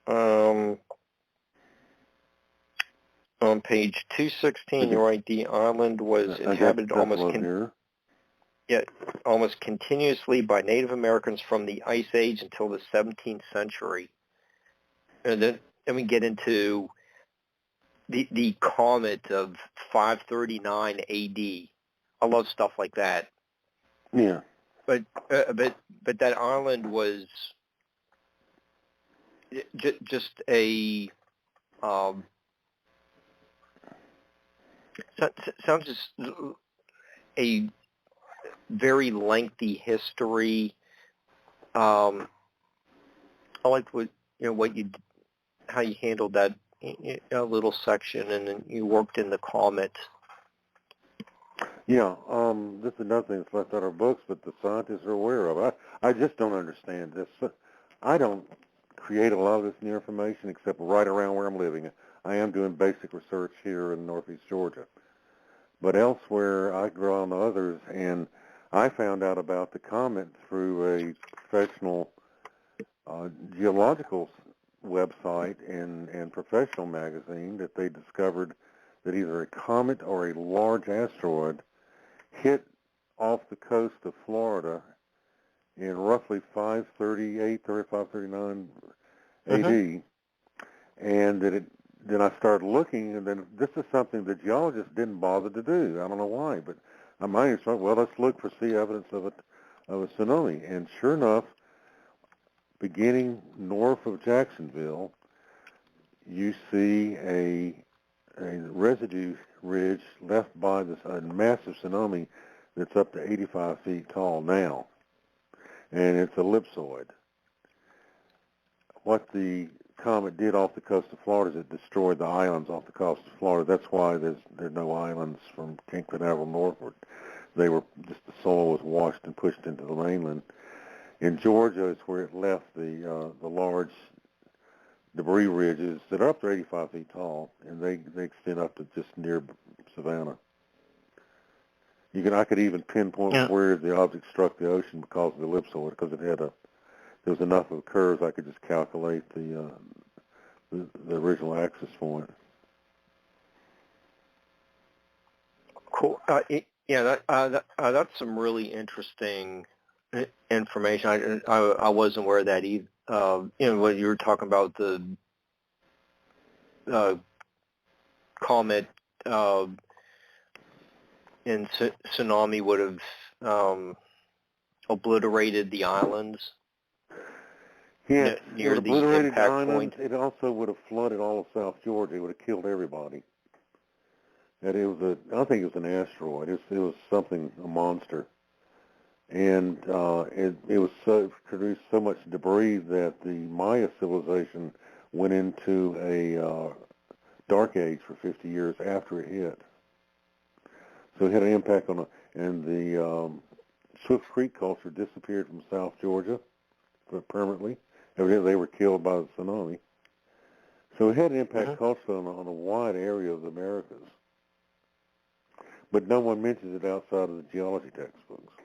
on page 216, you're right, the island was inhabited almost continuously by Native Americans from the Ice Age until the 17th century. And then we get into the comet of 539 A.D. I love stuff like that. Yeah. But that island was just a sounds just a very lengthy history. I liked how you handled that little section, and then you worked in the comet. Yeah, this is another thing that's left out of our books, but the scientists are aware of. I just don't understand this. I don't create a lot of this new information except right around where I'm living. I am doing basic research here in northeast Georgia. But elsewhere, I grow on others, and I found out about the comet through a professional geological website and professional magazine, that they discovered that either a comet or a large asteroid hit off the coast of Florida in roughly 539 A.D., and that then I started looking, and then this is something the geologists didn't bother to do. I don't know why, but I might have thought, well, let's look for evidence of a tsunami. And sure enough, beginning north of Jacksonville, you see a residue ridge left by a massive tsunami that's up to 85 feet tall now, and it's ellipsoid. What the comet did off the coast of Florida is it destroyed the islands off the coast of Florida. That's why there's no islands from Cape Canaveral northward. They were just, the soil was washed and pushed into the mainland. In Georgia is where it left the large debris ridges that are up to 85 feet tall, and they extend up to just near Savannah. I could even pinpoint where the object struck the ocean because of the ellipsoid, because it had there was enough of curves I could just calculate the original axis point. Cool. That's some really interesting information. I wasn't aware of that either. When you were talking about the comet and tsunami would have obliterated the islands. Yeah, near it the obliterated impact islands. point. It also would have flooded all of South Georgia. It would have killed everybody. That it was I don't think it was an asteroid. It was something, a monster, and it was produced so much debris that the Maya civilization went into a dark age for 50 years after it hit. So it had an impact on and the Swift Creek culture disappeared from South Georgia permanently. Evidently, they were killed by the tsunami. So it had an impact culturally on a wide area of the Americas. But no one mentions it outside of the geology textbooks.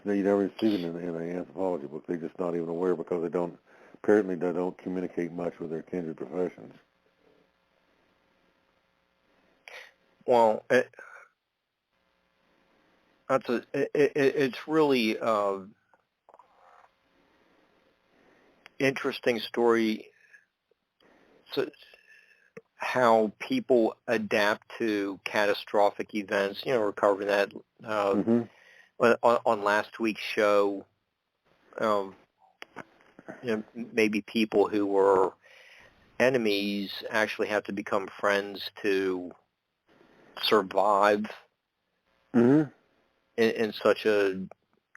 You never see it in an anthropology book. They're just not even aware because they don't communicate much with their kindred professions. Well, it's really interesting story. So, how people adapt to catastrophic events. We're covering that on last week's show. Maybe people who were enemies actually have to become friends to survive in such a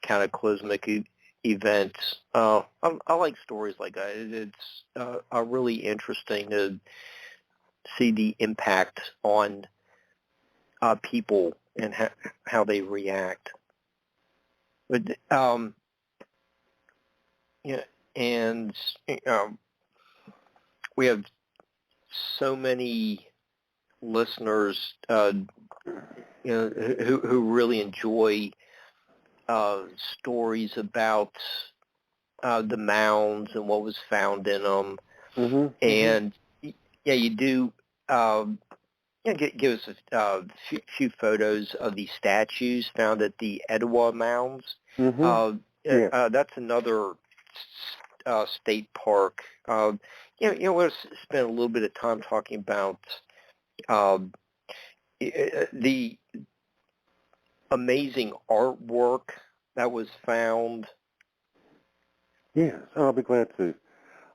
cataclysmic event. I like stories like that. It's really interesting to see the impact on people and how they react. But and we have so many listeners, who really enjoy stories about the mounds and what was found in them. And you do. Give us a few photos of the statues found at the Etowah Mounds. That's another state park. We'll spend a little bit of time talking about the amazing artwork that was found. Yes, I'll be glad to.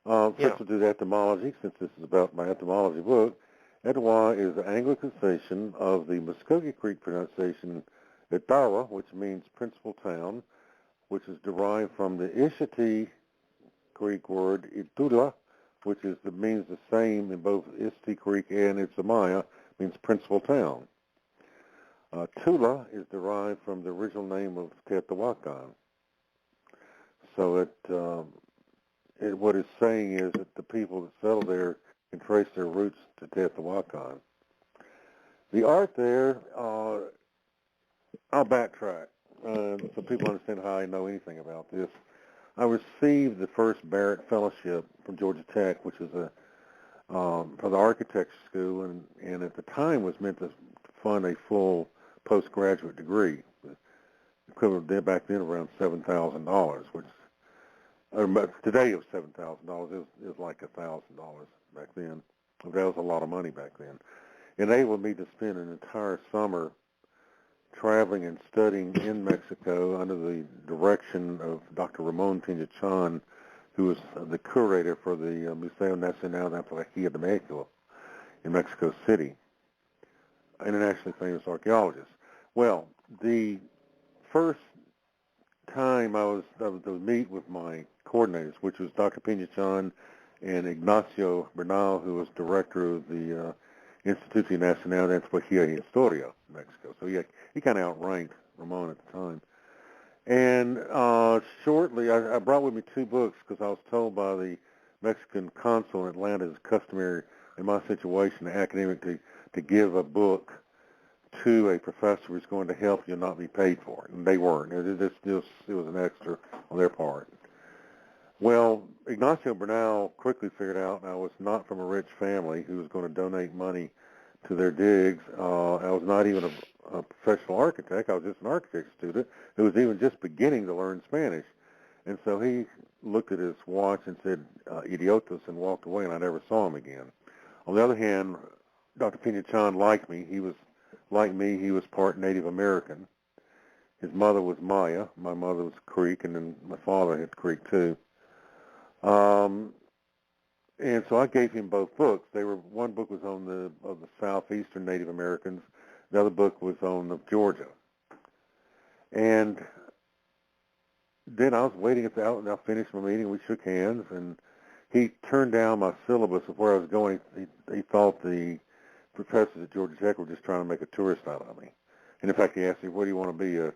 First we'll do the etymology, since this is about my etymology book. Etowah is the Anglicization of the Muskogee Creek pronunciation Etowah, which means principal town, which is derived from the Ishiti Creek word Itula, which means the same in both Ishiti Creek and Itsamaya, means principal town. Tula is derived from the original name of Teotihuacan. So what it's saying is that the people that settle there can trace their roots to Teotihuacan. The art there, I'll backtrack so people understand how I know anything about this. I received the first Barrett Fellowship from Georgia Tech, which is for the architecture school, and at the time was meant to fund a full postgraduate degree, equivalent back then around $7,000, which today it was $7,000. It was like $1,000 back then. That was a lot of money back then. Enabled me to spend an entire summer traveling and studying in Mexico under the direction of Dr. Ramon Tinjachan, who was the curator for the Museo Nacional de Antropología de México in Mexico City, internationally famous archaeologist. Well, the first time I was to meet with my coordinators, which was Dr. Pinachan and Ignacio Bernal, who was director of the Instituto Nacional de Antropología y Historia in Mexico. So he kind of outranked Ramon at the time. And shortly, I brought with me 2 books because I was told by the Mexican consul in Atlanta, as customary in my situation, an academic, to give a book to a professor who's going to help you and not be paid for it. And they weren't. It was an extra on their part. Well, Ignacio Bernal quickly figured out I was not from a rich family who was going to donate money to their digs. I was not even a professional architect. I was just an architecture student who was even just beginning to learn Spanish. And so he looked at his watch and said, idiotas, and walked away, and I never saw him again. On the other hand, Dr. Pina-Chan liked me. He was, like me, he was part Native American. His mother was Maya. My mother was Creek, and then my father had Creek, too. And so I gave him both books. One book was on the southeastern Native Americans. The other book was on of Georgia. And then I was waiting at the out, and I finished my meeting. We shook hands, and he turned down my syllabus of where I was going. He thought the professors at Georgia Tech were just trying to make a tourist out of me. And in fact, he asked me, "What do you want to be, a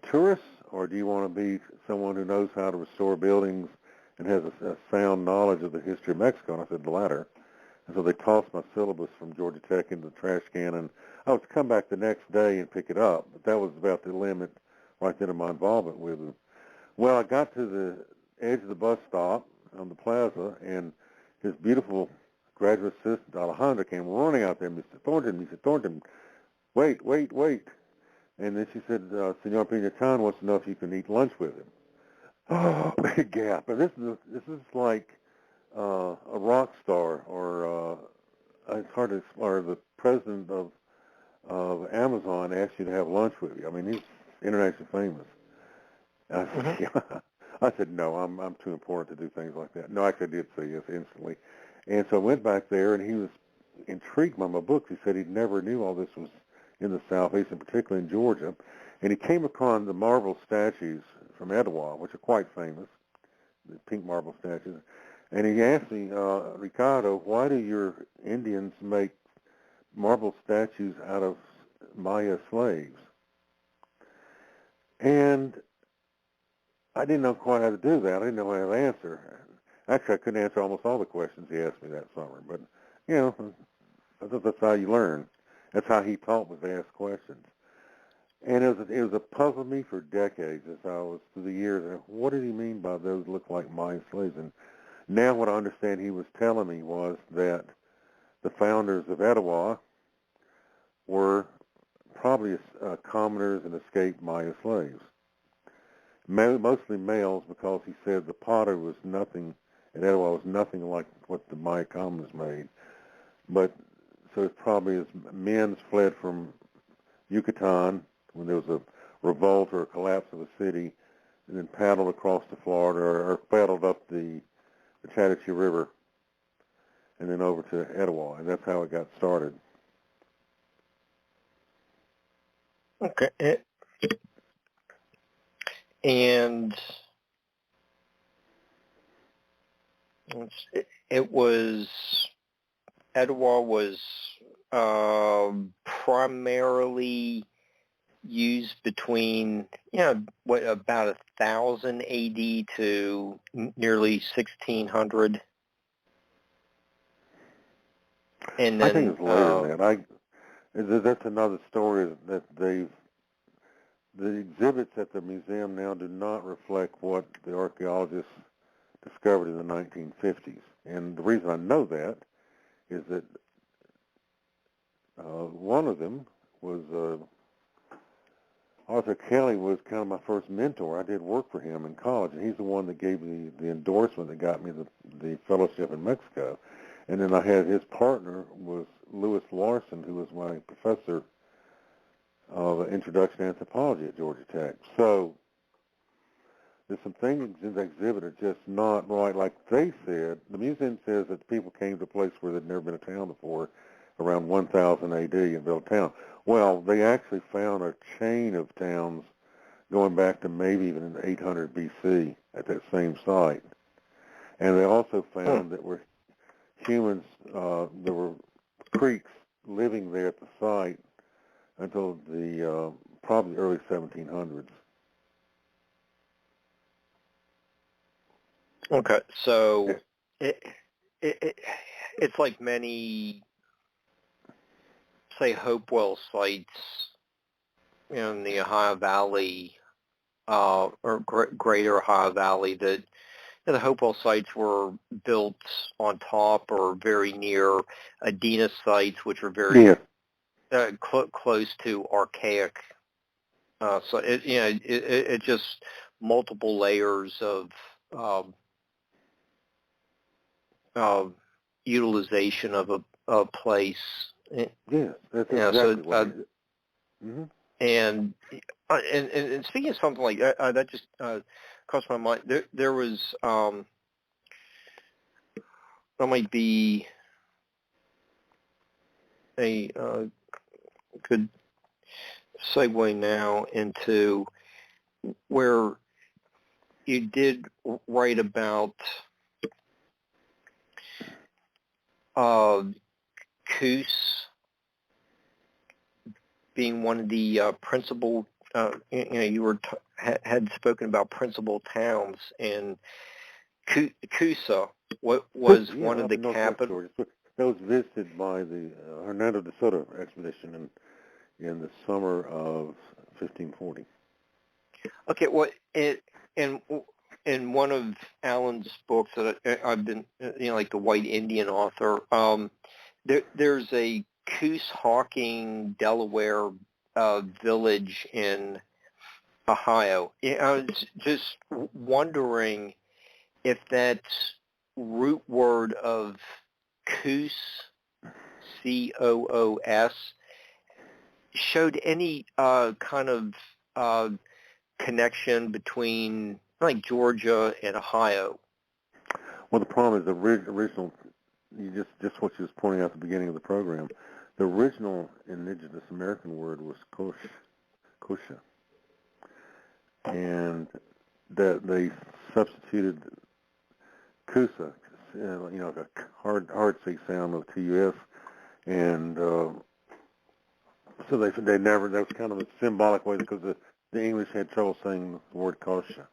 tourist, or do you want to be someone who knows how to restore buildings and has a sound knowledge of the history of Mexico?" And I said, the latter. And so they tossed my syllabus from Georgia Tech into the trash can, and I was to come back the next day and pick it up. But that was about the limit right then of my involvement with them. Well, I got to the edge of the bus stop on the plaza, and his beautiful graduate assistant, Alejandra, came running out there. "Mr. Thornton, wait. And then she said, Senor Pina-Chan wants to know if you can eat lunch with him." Oh, big gap. And this is like a rock star, or it's hard to, or the president of Amazon asks you to have lunch with you. I mean, he's internationally famous. And I said, no, I'm too important to do things like that. No, actually, I did say yes instantly. And so I went back there, and he was intrigued by my books. He said he never knew all this was in the Southeast, and particularly in Georgia. And he came upon the marble statues from Etowah, which are quite famous, the pink marble statues. And he asked me, "Ricardo, why do your Indians make marble statues out of Maya slaves?" And I didn't know quite how to do that. I didn't know how to answer. Actually, I couldn't answer almost all the questions he asked me that summer. But, I thought that's how you learn. That's how he taught, was to ask questions. And it was a puzzle to me for decades as I was through the years. And what did he mean by those look like Maya slaves? And now what I understand he was telling me was that the founders of Etowah were probably commoners and escaped Maya slaves. Mostly males, because he said the potter was nothing, at Etowah was nothing like what the Maya commoners made. But so it's probably as men fled from Yucatan when there was a revolt or a collapse of a city, and then paddled across to Florida, or paddled up the Chattahoochee River, and then over to Etowah, and that's how it got started. Okay. And it was, Etowah was primarily used between, about 1000 AD to nearly 1600. And then, I think it's later than that. That's another story that the exhibits at the museum now do not reflect what the archaeologists discovered in the 1950s. And the reason I know that is that one of them was Arthur Kelly was kind of my first mentor. I did work for him in college, and he's the one that gave me the endorsement that got me the fellowship in Mexico. And then I had his partner was Lewis Larson, who was my professor of Introduction to Anthropology at Georgia Tech. So there's some things in the exhibit are just not right. Like they said, the museum says that people came to a place where there'd never been a town before, around 1000 AD, and built a town. Well, they actually found a chain of towns going back to maybe even 800 BC at that same site. And they also found that were humans, there were Creeks living there at the site until the probably early 1700s. Okay, so it's like many say, Hopewell sites in the Ohio Valley, or greater Ohio Valley, that the Hopewell sites were built on top or very near Adena sites, which are very close to archaic. So it just multiple layers of utilization of a place. Yeah, that's exactly what it is. Mm-hmm. And speaking of something like that, that just crossed my mind. There was that might be a good segue now into where you did write about Coos being one of the principal, you had spoken about principal towns, and Coosa was one of the capital. That was visited by the Hernando de Soto expedition in the summer of 1540. Okay, well, in one of Alan's books that I've been, like the White Indian author, there's a Coos-Hawking, Delaware village in Ohio. I was just wondering if that root word of Coos, C-O-O-S, showed any kind of connection between like Georgia and Ohio. Well, the problem is the original. You just what you was pointing out at the beginning of the program. The original indigenous American word was kosha, and that they substituted kusa, a hard C sound of TUS, and so they never. That was kind of a symbolic way because the English had trouble saying the word kosha.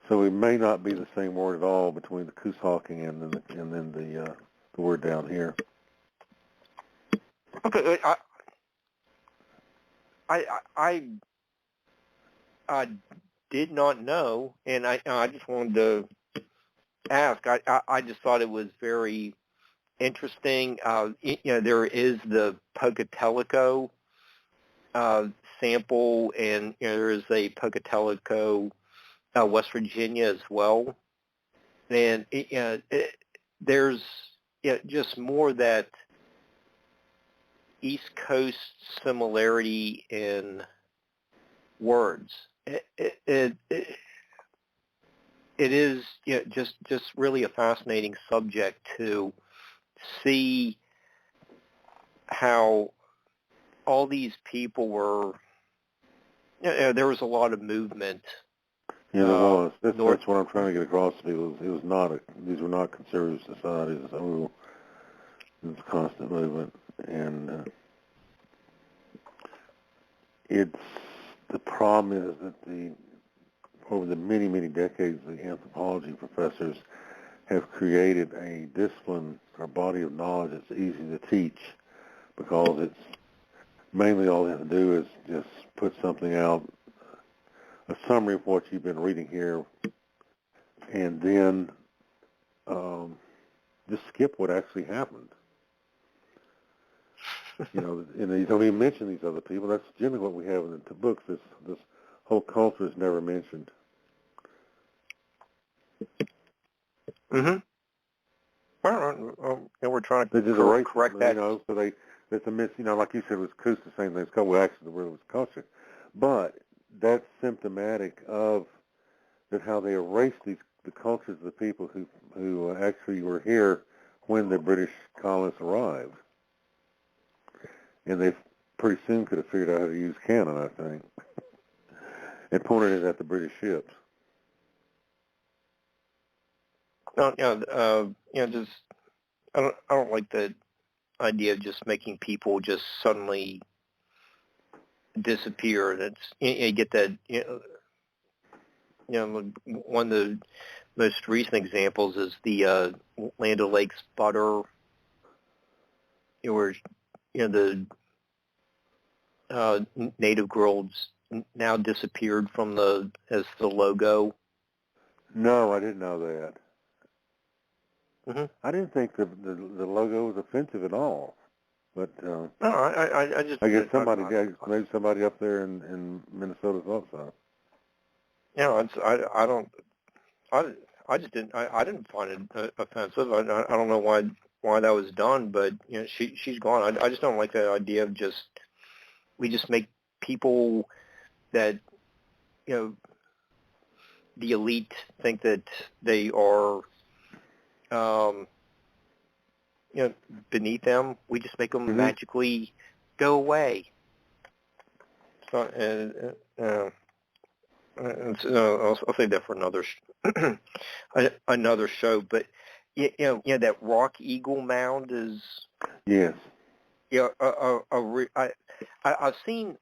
So it may not be the same word at all between the Coos-Hawking and then the word down here. Okay, I did not know, and I just wanted to ask. I just thought it was very interesting. There is the Pocatello sample, and there is a Pocatello, West Virginia as well, and there's just more that East Coast similarity in words. It is just really a fascinating subject to see how all these people were. There was a lot of movement. Yeah, there was. That's what I'm trying to get across to people. It was not. These were not conservative societies. It was a constant movement, and the problem is that over the many decades, the anthropology professors have created a discipline or body of knowledge that's easy to teach because it's mainly all they have to do is just put something out, a summary of what you've been reading here, and then just skip what actually happened. And they don't even mention these other people. That's generally what we have in the books. This whole culture is never mentioned. Mm-hmm. Well, we're trying to correct that. So it's a miss. Like you said, it was Coos, the same thing. It's called. Well, actually, the word was culture, but that's symptomatic of that how they erased the cultures of the people who actually were here when the British colonists arrived. And they pretty soon could have figured out how to use cannon, I think, and pointed it at the British ships. Just I don't like the idea of just making people just suddenly disappear. That's you get that. One of the most recent examples is the Land O'Lakes butter where the native girls now disappeared from as the logo. No, I didn't know that. Mm-hmm. I didn't think the logo was offensive at all. But no, I just guess maybe somebody up there in Minnesota thought so. I just didn't find it offensive. I don't know why that was done, but she's gone. I just don't like the idea of we just make people that the elite think that they are beneath them. We just make them magically go away. So, I'll save that for another show. But that Rock Eagle Mound is yes. I've seen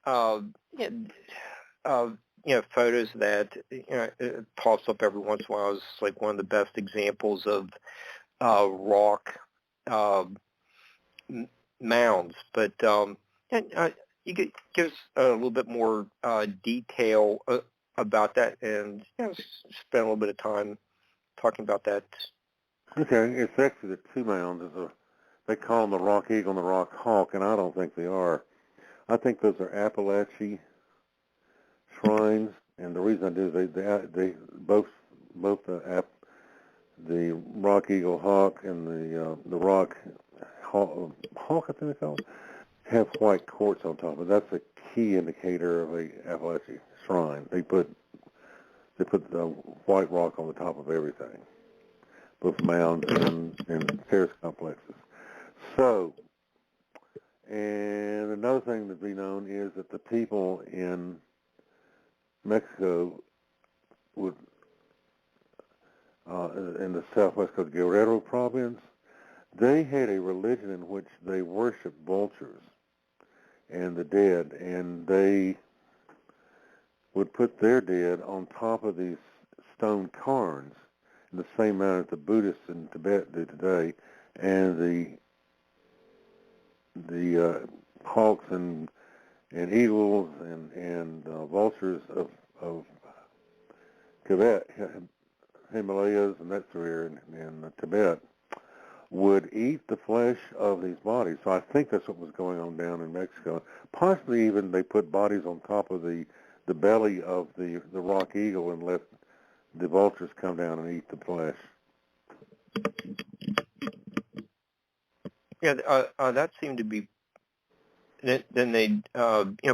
photos that it pops up every once in a while as like one of the best examples of rock mounds. But you could give us a little bit more detail about that, and spend a little bit of time talking about that. Okay, it's actually the two mounds. They call them the Rock Eagle and the Rock Hawk, and I don't think they are. I think those are Appalachian shrines, and the reason I do is they both the Rock Eagle Hawk and the Rock Hawk, I think they call it, have white quartz on top, and that's a key indicator of a Appalachian shrine. They put the white rock on the top of everything, both mounds and terrace complexes. So, and another thing to be known is that the people in Mexico would, in the southwest coast, Guerrero province, they had a religion in which they worshiped vultures and the dead, and they would put their dead on top of these stone cairns in the same manner that the Buddhists in Tibet do today, and the hawks and eagles and vultures of Tibet, Himalayas, and that's where in Tibet, would eat the flesh of these bodies. So I think that's what was going on down in Mexico. Possibly even they put bodies on top of the belly of the rock eagle and let the vultures come down and eat the flesh. Yeah, that seemed to be then they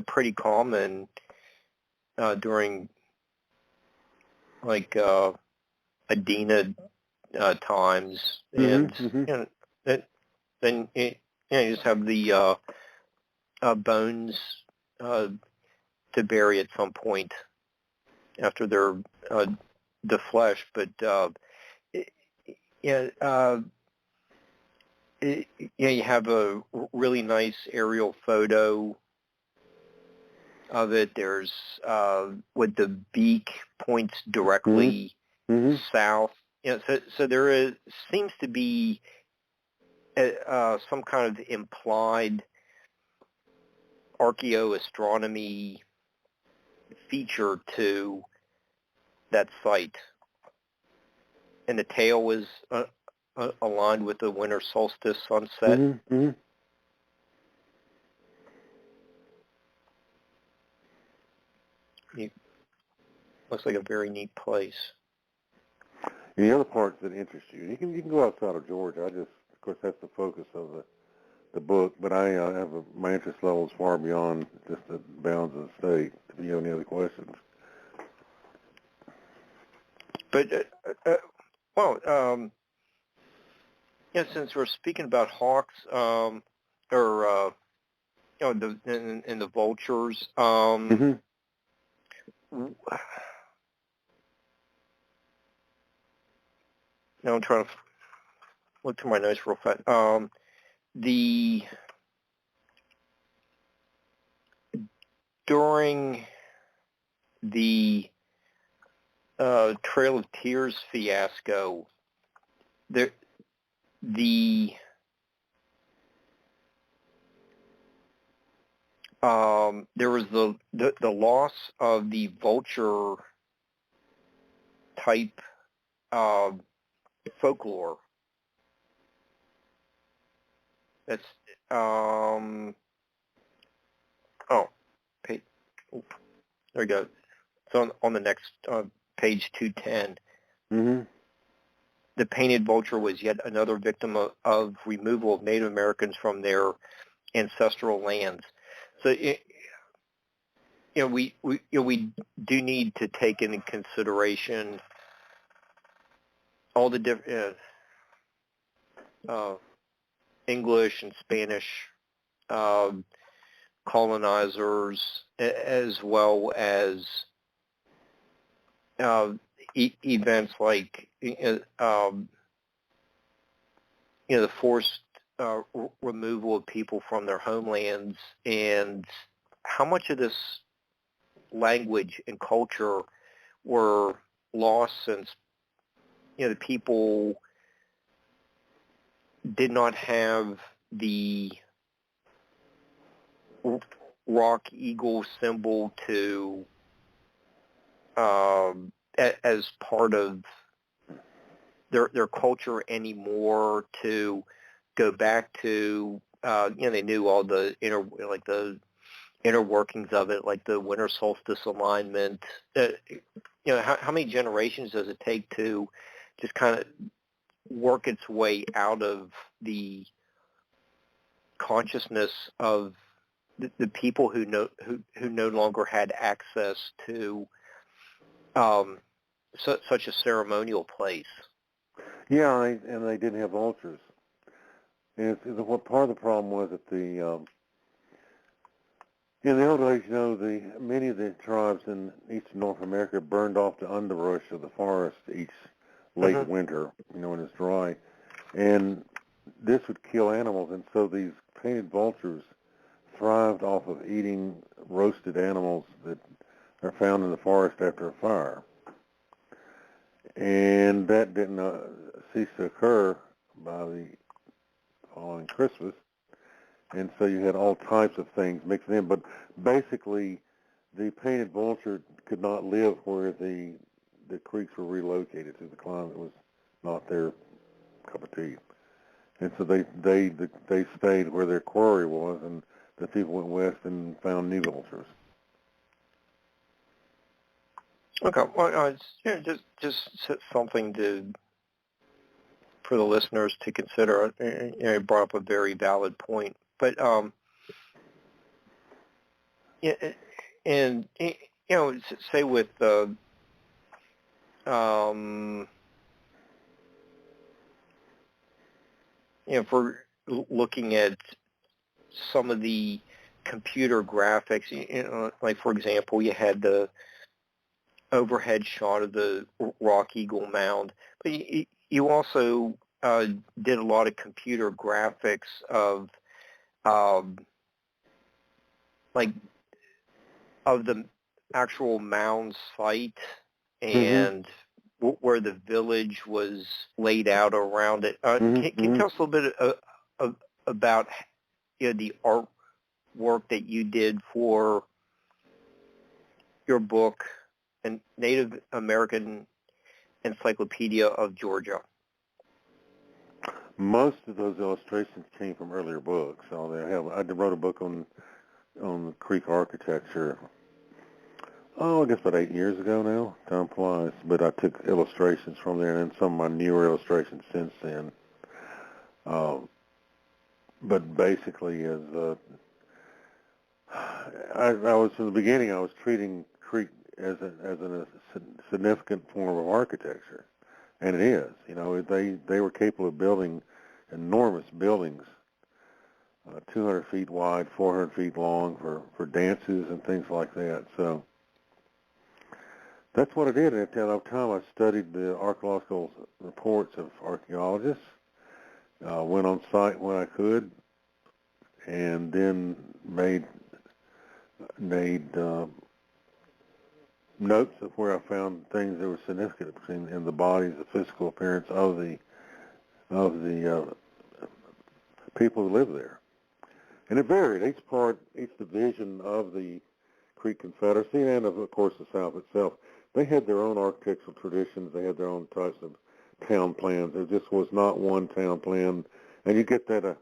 pretty common during like Adena times, and then you just have the bones to bury at some point after they're the flesh, but you have a really nice aerial photo of it. There's with the beak points directly south. So there seems to be some kind of implied archaeoastronomy feature to that site, and the tail is aligned with the winter solstice sunset. Looks like a very neat place. And the other parts that interest you can go outside of Georgia. Of course, that's the focus of the book, but my interest level is far beyond just the bounds of the state. If you have any other questions. But since we're speaking about hawks, or the vultures, now I'm trying to look through my notes real fast. During the Trail of Tears fiasco, the there was the loss of the vulture type folklore. That's page, there we go. It's on the next page 210. Mm-hmm. The painted vulture was yet another victim of removal of Native Americans from their ancestral lands. So, we do need to take into consideration all the different English and Spanish colonizers, as well as events like the forced removal of people from their homelands, and how much of this language and culture were lost since the people did not have the rock eagle symbol to as part of their culture anymore, to go back to they knew all the inner workings of it, like the winter solstice alignment. How many generations does it take to just kind of work its way out of the consciousness of the people who no longer had access to such a ceremonial place? Yeah, and they didn't have vultures. And what part of the problem was that in the old days, many of the tribes in eastern North America burned off the underbrush of the forest each late winter, when it's dry. And this would kill animals, and so these painted vultures thrived off of eating roasted animals that are found in the forest after a fire. And that didn't cease to occur by the following Christmas. And so you had all types of things mixed in. But basically, the painted vulture could not live where the creeks were relocated to. The climate was not their cup of tea. And so they stayed where their quarry was, and the people went west and found new vultures. Okay, well, just something for the listeners to consider. You brought up a very valid point, but and say with if we're looking at some of the computer graphics, like for example, you had the overhead shot of the Rock Eagle Mound, but you also did a lot of computer graphics of the actual mound site and where the village was laid out around it. Can you tell us a little bit about the artwork that you did for your book, and Native American Encyclopedia of Georgia? Most of those illustrations came from earlier books. So I wrote a book on the Creek architecture. I guess about 8 years ago now. Time flies. But I took illustrations from there, and then some of my newer illustrations since then. But basically, I was from the beginning, I was treating Creek as a significant form of architecture, and it is. They were capable of building enormous buildings, 200 feet wide, 400 feet long, for dances and things like that. So that's what I did. At that time, I studied the archaeological reports of archaeologists, went on site when I could, and then made notes of where I found things that were significant in the bodies, the physical appearance of the people who live there. And it varied. Each division of the Creek Confederacy and, of course, the South itself, they had their own architectural traditions. They had their own types of town plans. There just was not one town plan. And you get that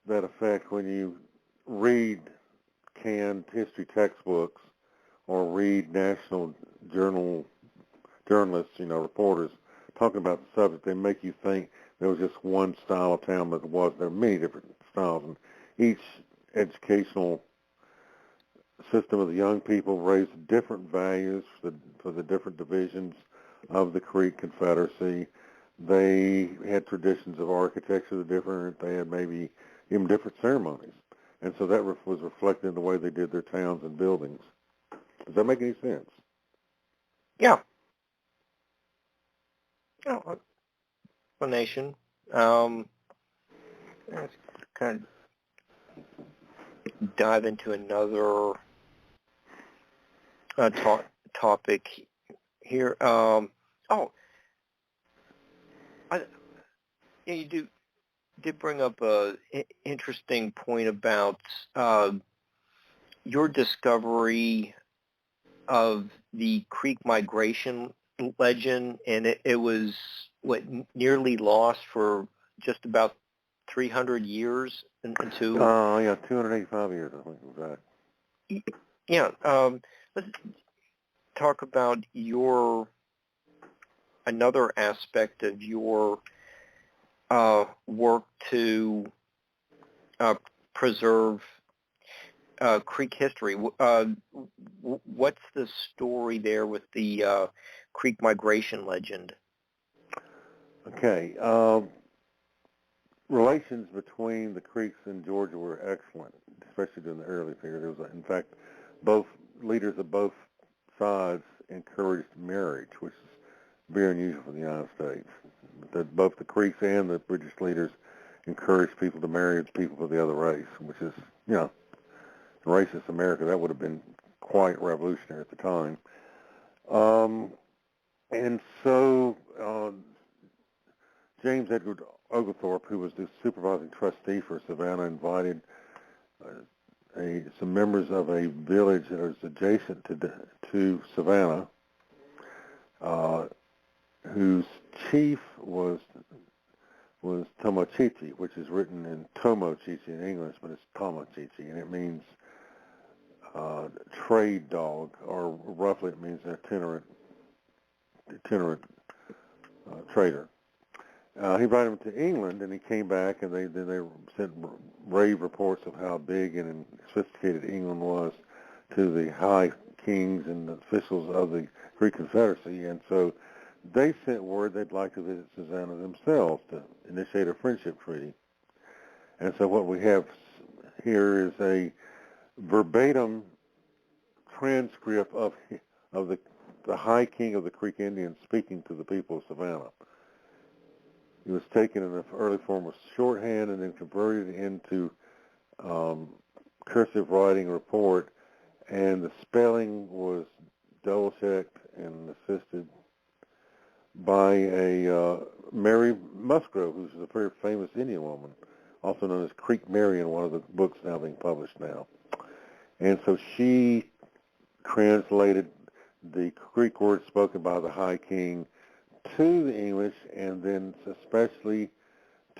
effect when you read canned history textbooks or read national journalists, reporters talking about the subject. They make you think there was just one style of town, but there were many different styles. And each educational system of the young people raised different values for the different divisions of the Creek Confederacy. They had traditions of architecture that different. They had maybe even different ceremonies. And so that was reflected in the way they did their towns and buildings. Does that make any sense? Yeah. Oh, explanation. Let's kind of dive into another topic here. You did bring up a interesting point about your discovery of the Creek migration legend, and it was nearly lost for just about 300 years into 285 years, I think was that. Yeah, let's talk about another aspect of your work to preserve Creek history. What's the story there with the Creek migration legend? Okay. Relations between the Creeks and Georgia were excellent, especially during the early period. In fact, both leaders of both sides encouraged marriage, which is very unusual for the United States. Both the Creeks and the British leaders encouraged people to marry people of the other race, which is, racist America. That would have been quite revolutionary at the time. And so James Edward Oglethorpe, who was the supervising trustee for Savannah, invited some members of a village that was adjacent to Savannah, whose chief was Tomochichi, which is written in Tomochichi in English, but it's Tomochichi, and it means trade dog, or roughly it means itinerant trader. He brought him to England, and he came back, and they sent rave reports of how big and sophisticated England was to the high kings and officials of the Greek Confederacy, and so they sent word they'd like to visit Savannah themselves to initiate a friendship treaty. And so what we have here is a verbatim transcript of the high king of the Creek Indians speaking to the people of Savannah. It was taken in the early form of shorthand and then converted into cursive writing report, and the spelling was double-checked and assisted by a Mary Musgrove, who's a very famous Indian woman, also known as Creek Mary in one of the books now being published now. And so she translated the Greek words spoken by the High King to the English, and then especially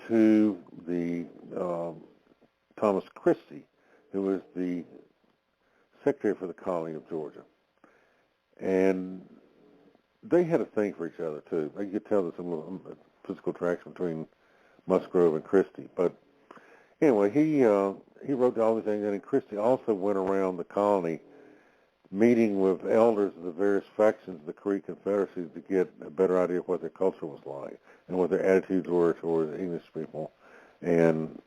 to the Thomas Christie, who was the secretary for the colony of Georgia. And they had a thing for each other, too. You could tell there's some little physical attraction between Musgrove and Christie. But anyway, he wrote all these things, and Christie also went around the colony meeting with elders of the various factions of the Creek Confederacy to get a better idea of what their culture was like and what their attitudes were toward the English people and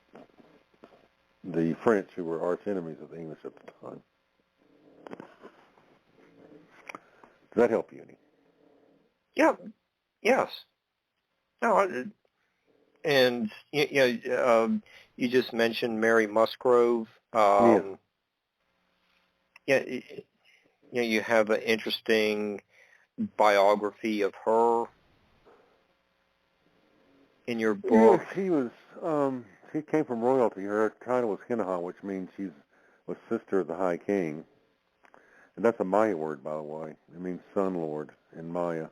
the French, who were arch enemies of the English at the time. Does that help you any? Yeah. Yes. No. And you just mentioned Mary Musgrove. You have an interesting biography of her in your book. Yes, she came from royalty. Her title was Hinaha, which means she was sister of the High King. And that's a Maya word, by the way. It means Sun Lord in Maya.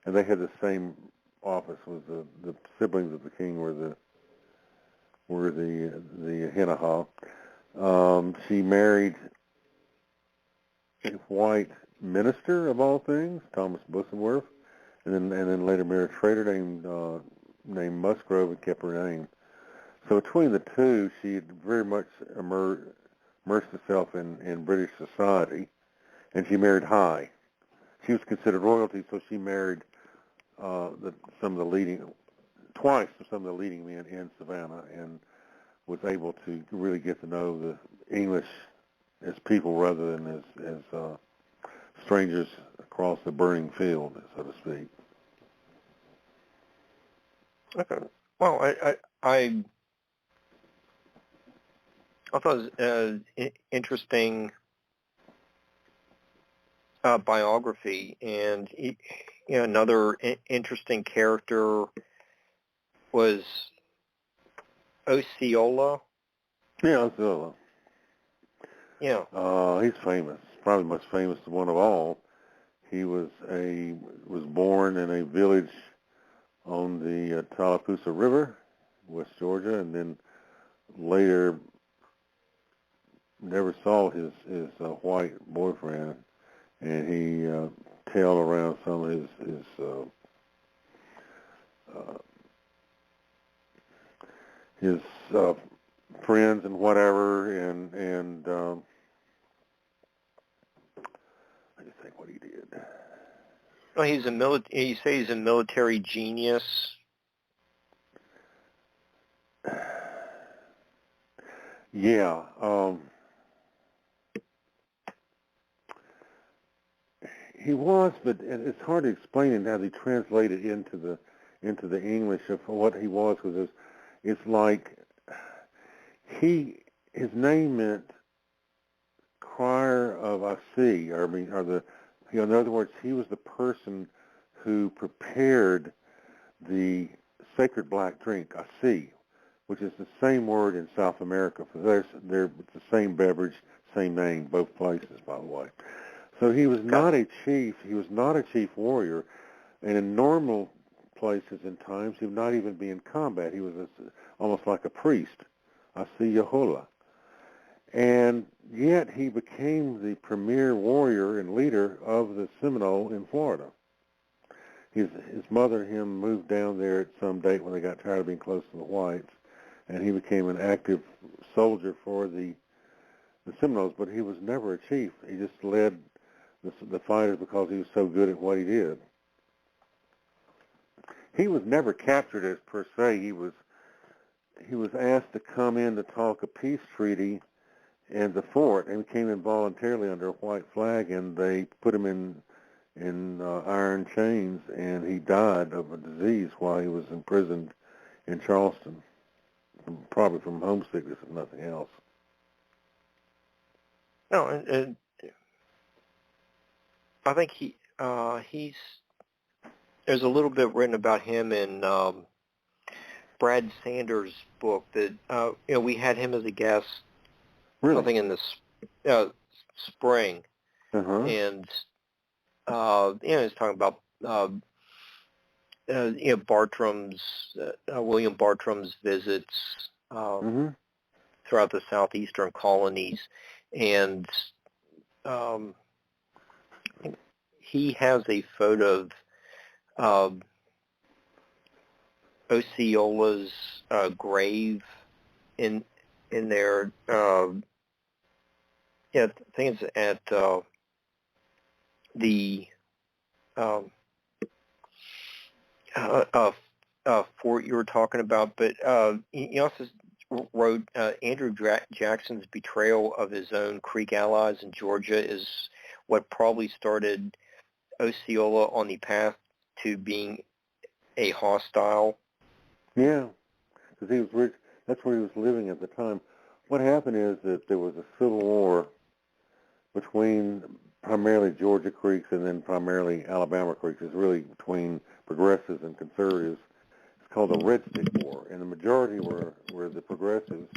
And they had the same office. Was the siblings of the king were the Hinaha. She married a white minister of all things, Thomas Bussenworth, and then later married a trader named Musgrove and kept her name. So between the two, she had very much immersed herself in British society, and she married high. She was considered royalty, so she married some of the leading men in Savannah, and was able to really get to know the English as people rather than as strangers across the burning field, so to speak. Okay. Well, I thought it was interesting biography, and another interesting character was Osceola. Yeah, Osceola. Yeah. He's famous. Probably the most famous one of all. He was born in a village on the Tallapoosa River, West Georgia, and then later never saw his white boyfriend, and he tailed around some of his friends and whatever, and I just think what he did. Well, you say he's a military genius. Yeah. He was, but it's hard to explain how they translated into the English of what he was, because it's like his name meant crier of Asi, in other words, he was the person who prepared the sacred black drink, Asi, which is the same word in South America. It's the same beverage, same name, both places, by the way. So he was not a chief. He was not a chief warrior, and in normal places and times, he would not even be in combat. He was almost like a priest, Asi Yahola. And yet he became the premier warrior and leader of the Seminole in Florida. His mother and him moved down there at some date when they got tired of being close to the whites, and he became an active soldier for the Seminoles, but he was never a chief. He just led the fighters because he was so good at what he did. He was never captured as per se. He was asked to come in to talk a peace treaty in the fort, and came in voluntarily under a white flag, and they put him in iron chains, and he died of a disease while he was imprisoned in Charleston, probably from homesickness if nothing else. No, I think there's a little bit written about him in Brad Sanders' book that we had him as a guest. Really? Something in the spring, and he's talking about Bartram's William Bartram's visits throughout the southeastern colonies, and he has a photo of Osceola's grave in there. I think it's at the fort you were talking about, but he also wrote Andrew Jackson's betrayal of his own Creek allies in Georgia is what probably started Osceola on the path to being a hostile. Yeah, because he was rich. That's where he was living at the time. What happened is that there was a civil war between primarily Georgia Creeks and then primarily Alabama Creeks. It's really between progressives and conservatives. It's called the Red Stick War, and the majority were the progressives.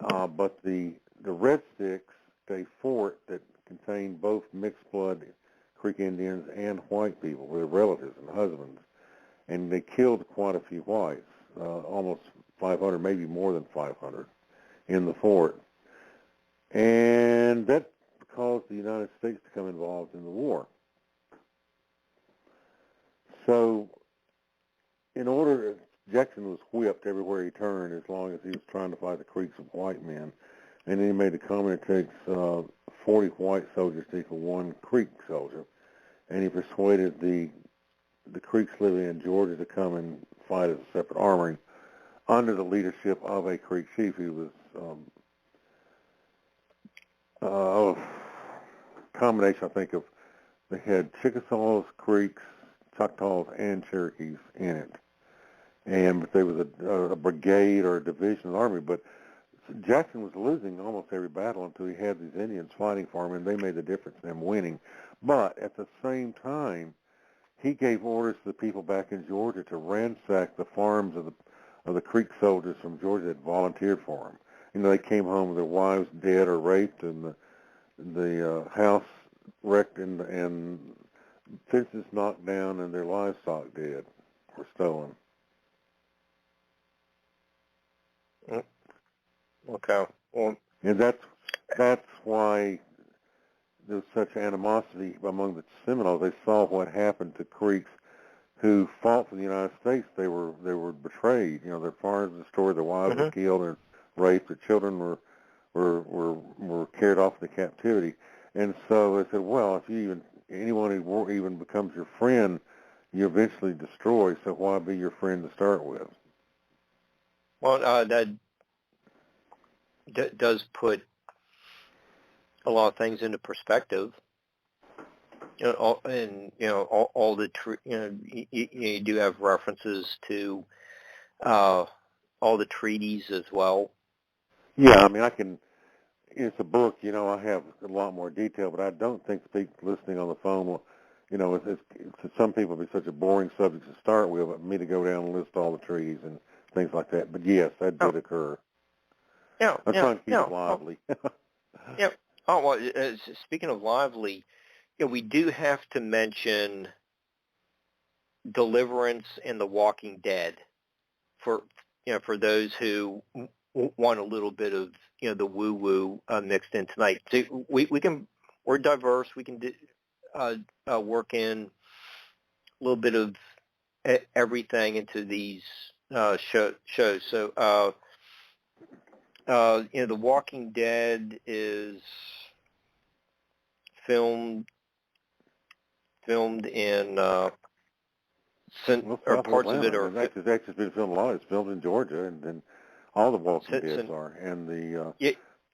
But the Red Sticks, a fort that contained both mixed blood Creek Indians and white people, their relatives and husbands, and they killed quite a few whites, almost 500, maybe more than 500, in the fort. And that caused the United States to come involved in the war. So, Jackson was whipped everywhere he turned as long as he was trying to fight the Creeks of white men. And then he made the comment, it takes 40 white soldiers to equal one Creek soldier. And he persuaded the Creeks living in Georgia to come and fight as a separate army under the leadership of a Creek chief who was a combination, I think, of they had Chickasaws, Creeks, Choctaws, and Cherokees in it. But there was a brigade or a division of the army. But Jackson was losing almost every battle until he had these Indians fighting for him, and they made the difference in him winning. But at the same time, he gave orders to the people back in Georgia to ransack the farms of the Creek soldiers from Georgia that volunteered for him. They came home with their wives dead or raped, and the house wrecked, and fences knocked down, and their livestock dead or stolen. Okay. Well, and that's why there's such animosity among the Seminoles. They saw what happened to Creeks who fought for the United States. They were betrayed. Their farms were destroyed, their wives were killed and raped, their children were carried off into captivity. And so they said, well, if anyone who even becomes your friend, you eventually destroy. So why be your friend to start with? Well, that does put a lot of things into perspective. All the you do have references to all the treaties as well. Yeah, it's a book, I have a lot more detail, but I don't think people listening on the phone will, it's some people it'd be such a boring subject to start with, but me to go down and list all the treaties and things like that. But yes, that did occur. Yeah, I'm trying to keep it lively. Yeah. Oh, well, speaking of lively, we do have to mention Deliverance and The Walking Dead for those who want a little bit of the woo-woo mixed in tonight. So we're diverse. We can work in a little bit of everything into these shows. So The Walking Dead is filmed in or parts of it are. It's actually been filmed a lot. It's filmed in Georgia, and then all the Walking Deads are. And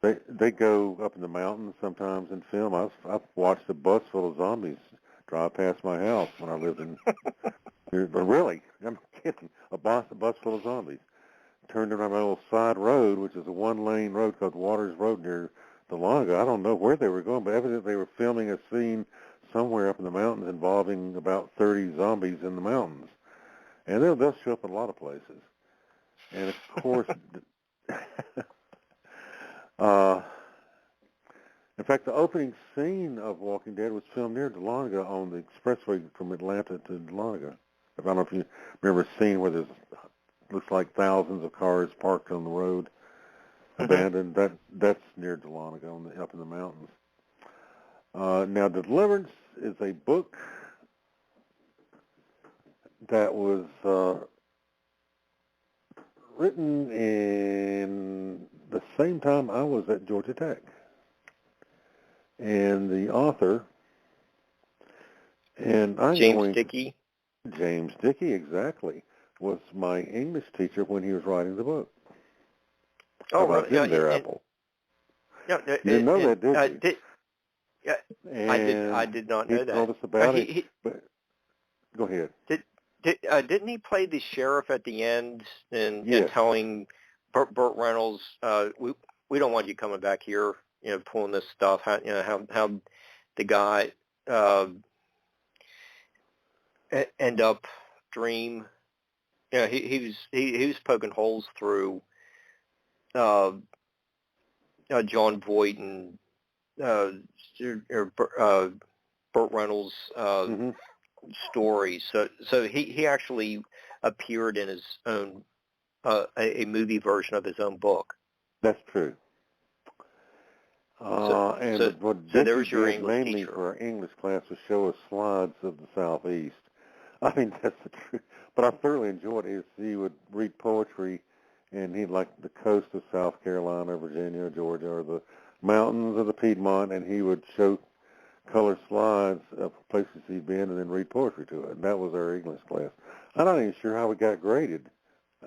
they go up in the mountains sometimes and film. I've watched a bus full of zombies drive past my house when I lived in. But really, I'm kidding. A bus full of zombies turned around my little side road, which is a one-lane road called Waters Road near Dahlonega. I don't know where they were going, but evidently they were filming a scene somewhere up in the mountains involving about 30 zombies in the mountains. And they'll show up in a lot of places. And, of course, in fact, the opening scene of Walking Dead was filmed near Dahlonega on the expressway from Atlanta to Dahlonega. I don't know if you remember a scene where looks like thousands of cars parked on the road, abandoned. That's near Dahlonega up in the mountains. Now, Deliverance is a book that was written in the same time I was at Georgia Tech. And the author, and James Dickey, exactly, was my English teacher when he was writing the book. Oh, right. Apple. No, you didn't know that, did you? I did not know that. He told us about it. But go ahead. Didn't he play the sheriff at the end and telling Burt Reynolds, we don't want you coming back here, pulling this stuff. How the guy end up Dream he was poking holes through John Voight and Burt Reynolds' stories. So he actually appeared in his own a movie version of his own book. That's true. And what there's your did English mainly teacher. for our English class was show us slides of the Southeast. I mean, that's the truth. But I thoroughly enjoyed it. He would read poetry, and he'd like the coast of South Carolina, Virginia, Georgia, or the mountains of the Piedmont, and he would show color slides of places he'd been and then read poetry to it. And that was our English class. I'm not even sure how we got graded.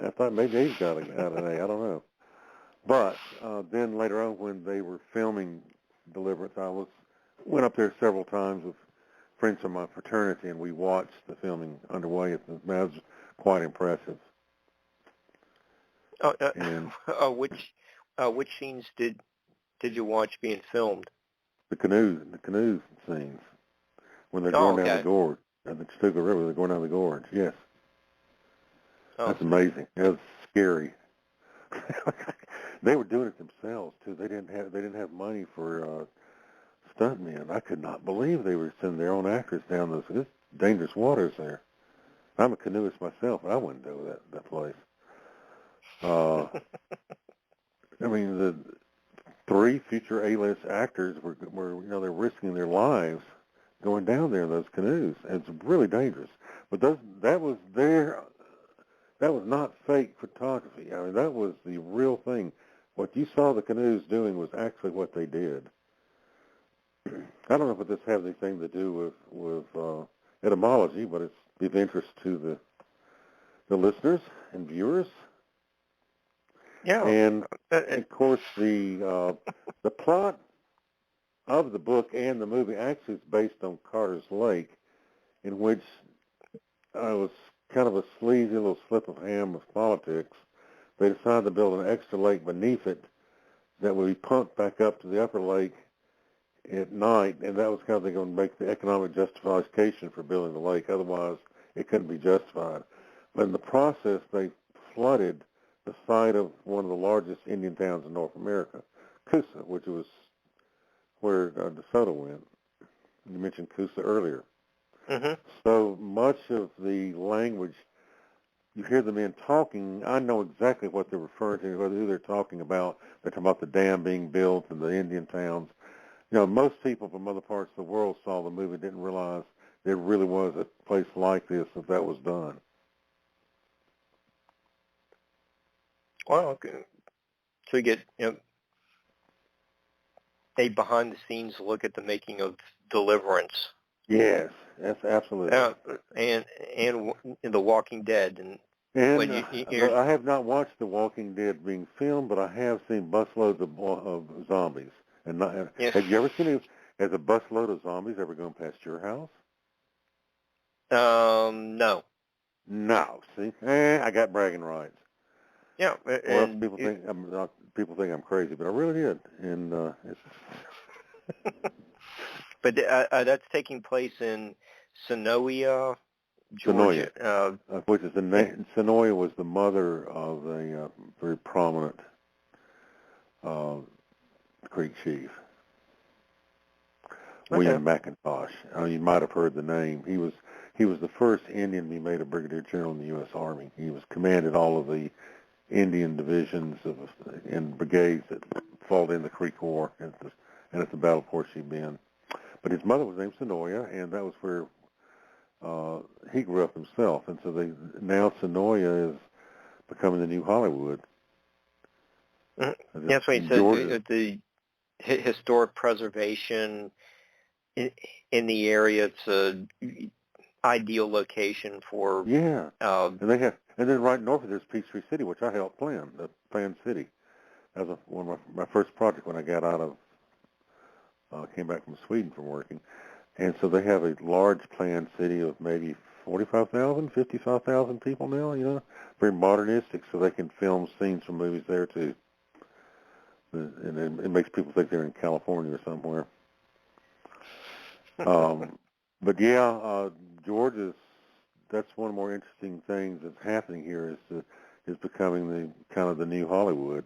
I thought maybe he got an A. I don't know. But then later on when they were filming Deliverance, I went up there several times with friends from my fraternity, and we watched the filming underway. That was quite impressive. Which scenes did you watch being filmed? The canoe scenes when they're going down the gorge, the Chattooga River. They're going down the gorge. Yes, that's amazing. It was scary. They were doing it themselves too. They didn't have money for stuntmen. I could not believe they were sending their own actors down those dangerous waters there. I'm a canoeist myself, and I wouldn't do that place. I mean, the 3 future A-list actors were they're risking their lives going down there in those canoes. It's really dangerous. But that was not fake photography. I mean, that was the real thing. What you saw the canoes doing was actually what they did. I don't know if this has anything to do with etymology, but it's of interest to the listeners and viewers. Yeah. And of course, the plot of the book and the movie actually is based on Carter's Lake, in which I was kind of a sleazy little slip of ham of politics. They decided to build an extra lake beneath it that would be pumped back up to the upper lake at night, and that was how they're going to make the economic justification for building the lake. Otherwise, it couldn't be justified. But in the process, they flooded the site of one of the largest Indian towns in North America, Coosa, which was where DeSoto went. You mentioned Coosa earlier. Mm-hmm. So much of the language, you hear the men talking, I know exactly what they're referring to, who they're talking about. They're talking about the dam being built and the Indian towns. Most people from other parts of the world saw the movie and didn't realize there really was a place like this that was done. Well, okay. So you get a behind-the-scenes look at the making of Deliverance. Yes, that's absolutely. And The Walking Dead. And I have not watched The Walking Dead being filmed, but I have seen busloads of zombies. And yes. Have you ever seen has a busload of zombies ever gone past your house? No. No. See, I got bragging rights. Yeah, and people think I'm crazy, but I really did. And but that's taking place in Sonoya, Georgia. Sonoya, which is Sonoya was the mother of a very prominent Creek chief, William McIntosh. You might have heard the name. He was the first Indian to be made a brigadier general in the U.S. Army. He was commanded all of the Indian divisions and brigades that fought in the Creek War and at the Battle of Horseshoe Bend. But his mother was named Sonoya, and that was where he grew up himself. And so now Sonoya is becoming the new Hollywood. That's what he said. The historic preservation in the area. It's a ideal location for and then right north of there's Peachtree City, which I helped plan, the planned city. That was one of my first project when I got out of came back from Sweden from working. And so they have a large planned city of maybe 45,000, 55,000 people now, very modernistic, so they can film scenes from movies there too. And it makes people think they're in California or somewhere. But Georgia's that's one of the more interesting things that's happening here is becoming the kind of the new Hollywood,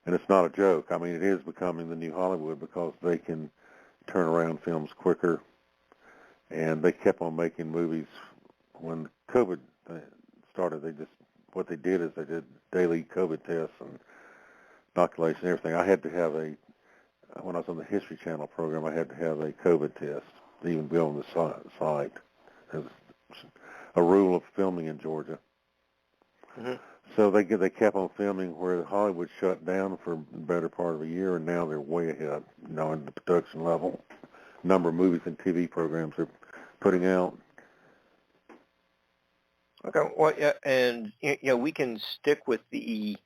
and it's not a joke. I mean, it is becoming the new Hollywood because they can turn around films quicker, and they kept on making movies when COVID started. What they did is they did daily COVID tests and inoculation and everything. I had to have when I was on the History Channel program, I had to have a COVID test to even be on the site. It's a rule of filming in Georgia. Mm-hmm. So they kept on filming where Hollywood shut down for the better part of a year, and now they're way ahead, in the production level. Number of movies and TV programs they're putting out. Okay, well, yeah, and we can stick with the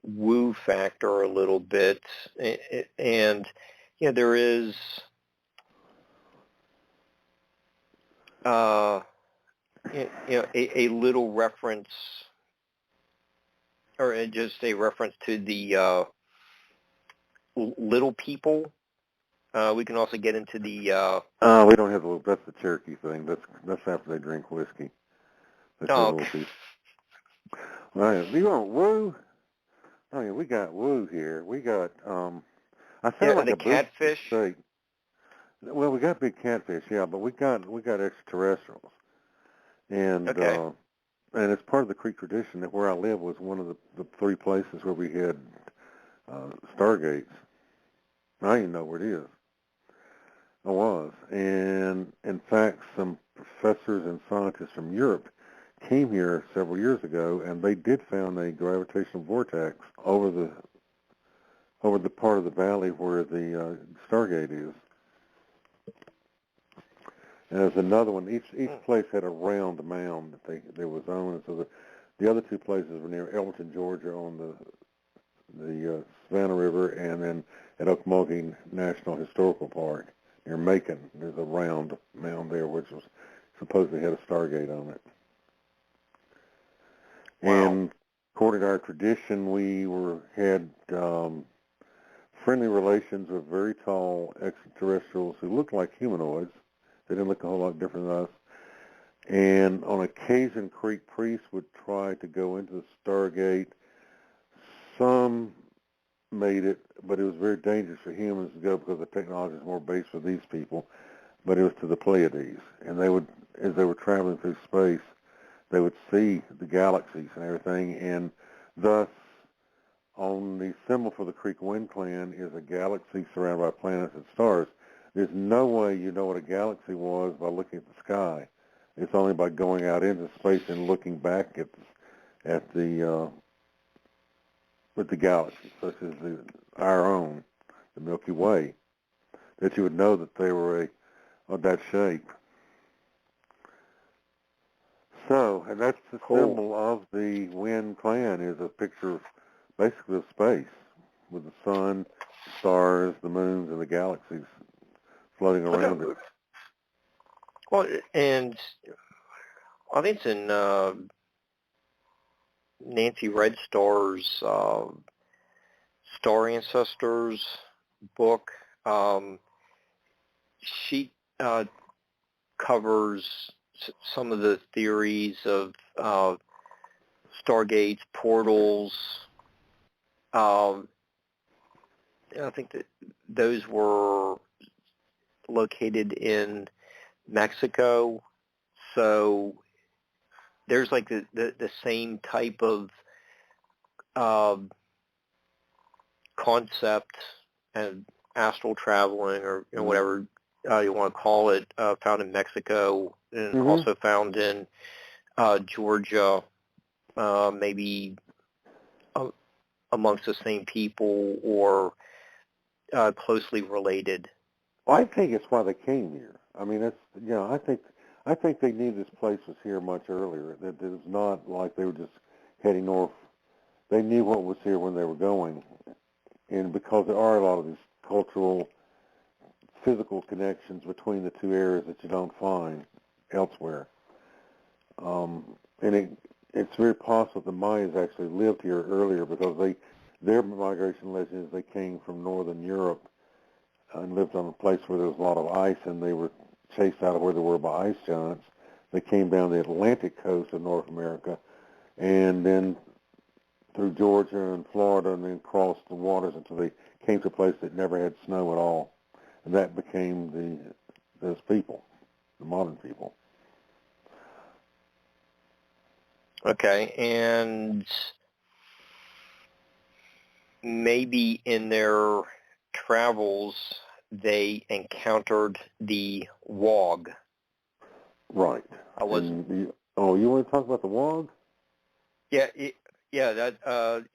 woo factor a little bit, and there is a little reference, or just a reference to the little people. We can also get into the. We don't have that's the Cherokee thing. That's after they drink whiskey. That's okay. Right, you want woo? Oh yeah, we got woo here. We got I sound like the a catfish. State. Well, we got big catfish, yeah, but we got extraterrestrials, and and it's part of the Creek tradition that where I live was one of the three places where we had stargates. I didn't know where it is. I was, and in fact, some professors and scientists from Europe came here several years ago, and they did found a gravitational vortex over the part of the valley where the Stargate is. And there's another one. Each place had a round mound that they was on. And so the other two places were near Elton, Georgia, on the Savannah River, and then at Kolomoki National Historical Park near Macon. There's a round mound there, which was supposedly had a Stargate on it. Wow. And according to our tradition, we had friendly relations with very tall extraterrestrials who looked like humanoids. They didn't look a whole lot different than us. And on occasion, Creek priests would try to go into the Stargate. Some made it, but it was very dangerous for humans to go because the technology is more based for these people. But it was to the Pleiades. And they would, as they were traveling through space, they would see the galaxies and everything, and thus on the symbol for the Creek Wind Clan is a galaxy surrounded by planets and stars. There's no way you know what a galaxy was by looking at the sky. It's only by going out into space and looking back at the galaxies, such as our own, the Milky Way, that you would know that they were of that shape. So, and that's the symbol of the Wind Clan, is a picture basically of space with the sun, the stars, the moons, and the galaxies floating around it. Well, and I think it's in Nancy Red Starr's Star Ancestors book. She covers some of the theories of stargates, portals. I think that those were located in Mexico, so there's like the same type of concept and astral traveling, or whatever you want to call it, found in Mexico, and also found in Georgia, maybe amongst the same people or closely related. Well, I think it's why they came here. I mean, I think they knew this place was here much earlier. That it was not like they were just heading north. They knew what was here when they were going, and because there are a lot of these cultural, physical connections between the two areas that you don't find elsewhere. And it's very possible the Mayas actually lived here earlier because their migration legend is they came from northern Europe and lived on a place where there was a lot of ice, and they were chased out of where they were by ice giants. They came down the Atlantic coast of North America, and then through Georgia and Florida, and then crossed the waters until they came to a place that never had snow at all, and that became those people, the modern people. Okay, and maybe in their travels they encountered the wog. Right. I was. You want to talk about the wog? Yeah, that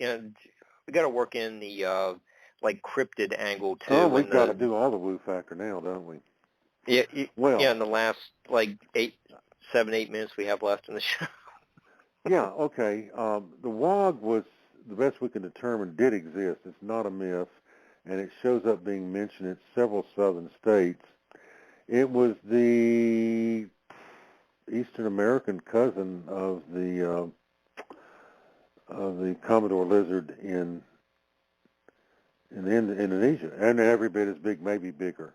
we got to work in the like cryptid angle too. Oh, we've got to do all the woo factor now, don't we? Yeah. Well, in the last like 7-8 minutes we have left in the show. Yeah. Okay. The wog was the best we can determine did exist. It's not a myth, and it shows up being mentioned in several southern states. It was the Eastern American cousin of the Commodore lizard in Indonesia, and every bit as big, maybe bigger.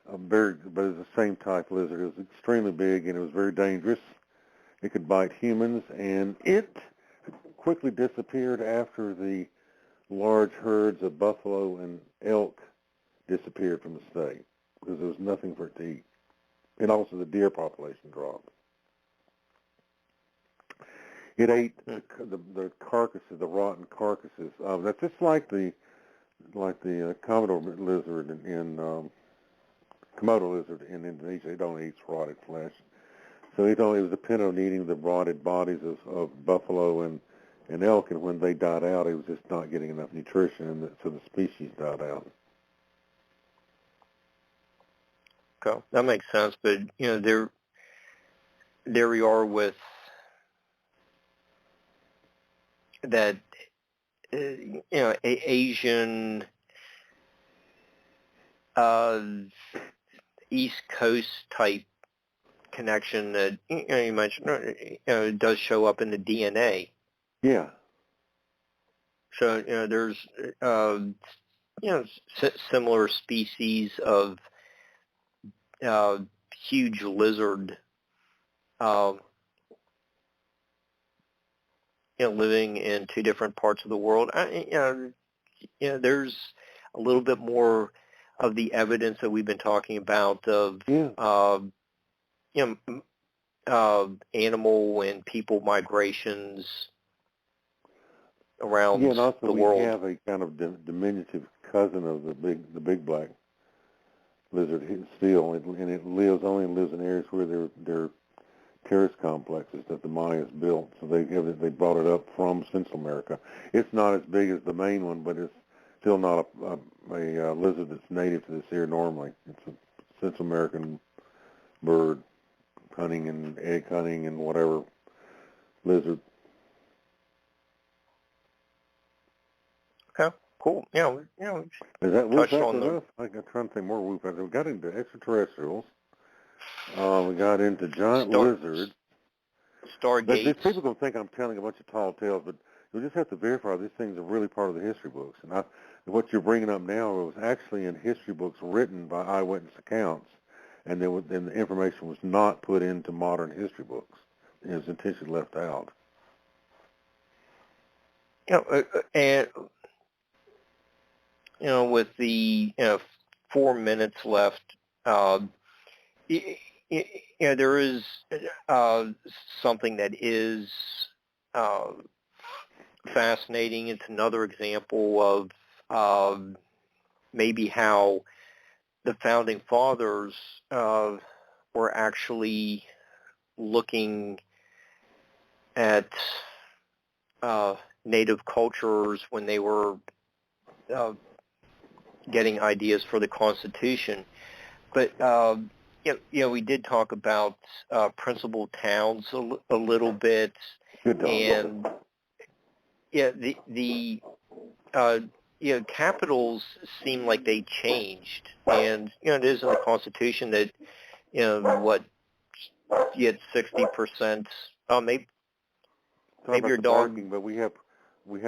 But it was the same type lizard. It was extremely big, and it was very dangerous. It could bite humans, and it quickly disappeared after the large herds of buffalo and elk disappeared from the state because there was nothing for it to eat. And also the deer population dropped. It ate the carcasses, the rotten carcasses. That's just like the Commodore lizard in Komodo lizard in Indonesia. It only eats rotted flesh. So it was dependent on eating the rotted bodies of buffalo and elk, and when they died out, it was just not getting enough nutrition, and so the species died out. Okay, that makes sense. But there we are with that. Asian East Coast type connection that you mentioned. It does show up in the DNA. Yeah. So there's similar species of huge lizard living in two different parts of the world. There's a little bit more of the evidence that we've been talking about of animal and people migrations around and also the world. We have a kind of diminutive cousin of the big black lizard still, and it lives in areas where there are terrace complexes that the Mayas built. So they brought it up from Central America. It's not as big as the main one, but it's still not a lizard that's native to this area normally. It's a Central American bird, hunting and egg hunting and whatever lizard. Okay, cool. Is that woo factor enough? I'm trying to think more woo factor. We got into extraterrestrials. We got into giant lizards. Stargates. These people going to think I'm telling a bunch of tall tales, but you'll just have to verify these things are really part of the history books. And what you're bringing up now was actually in history books written by eyewitness accounts, and then the information was not put into modern history books. It was intentionally left out. And with the 4 minutes left, there is something that is fascinating. It's another example of maybe how the founding fathers were actually looking at native cultures when they were getting ideas for the Constitution. But we did talk about principal towns a little bit, and the capitals seem like they changed, and it is in the Constitution that you had 60%. Maybe your dog. Barking, but we have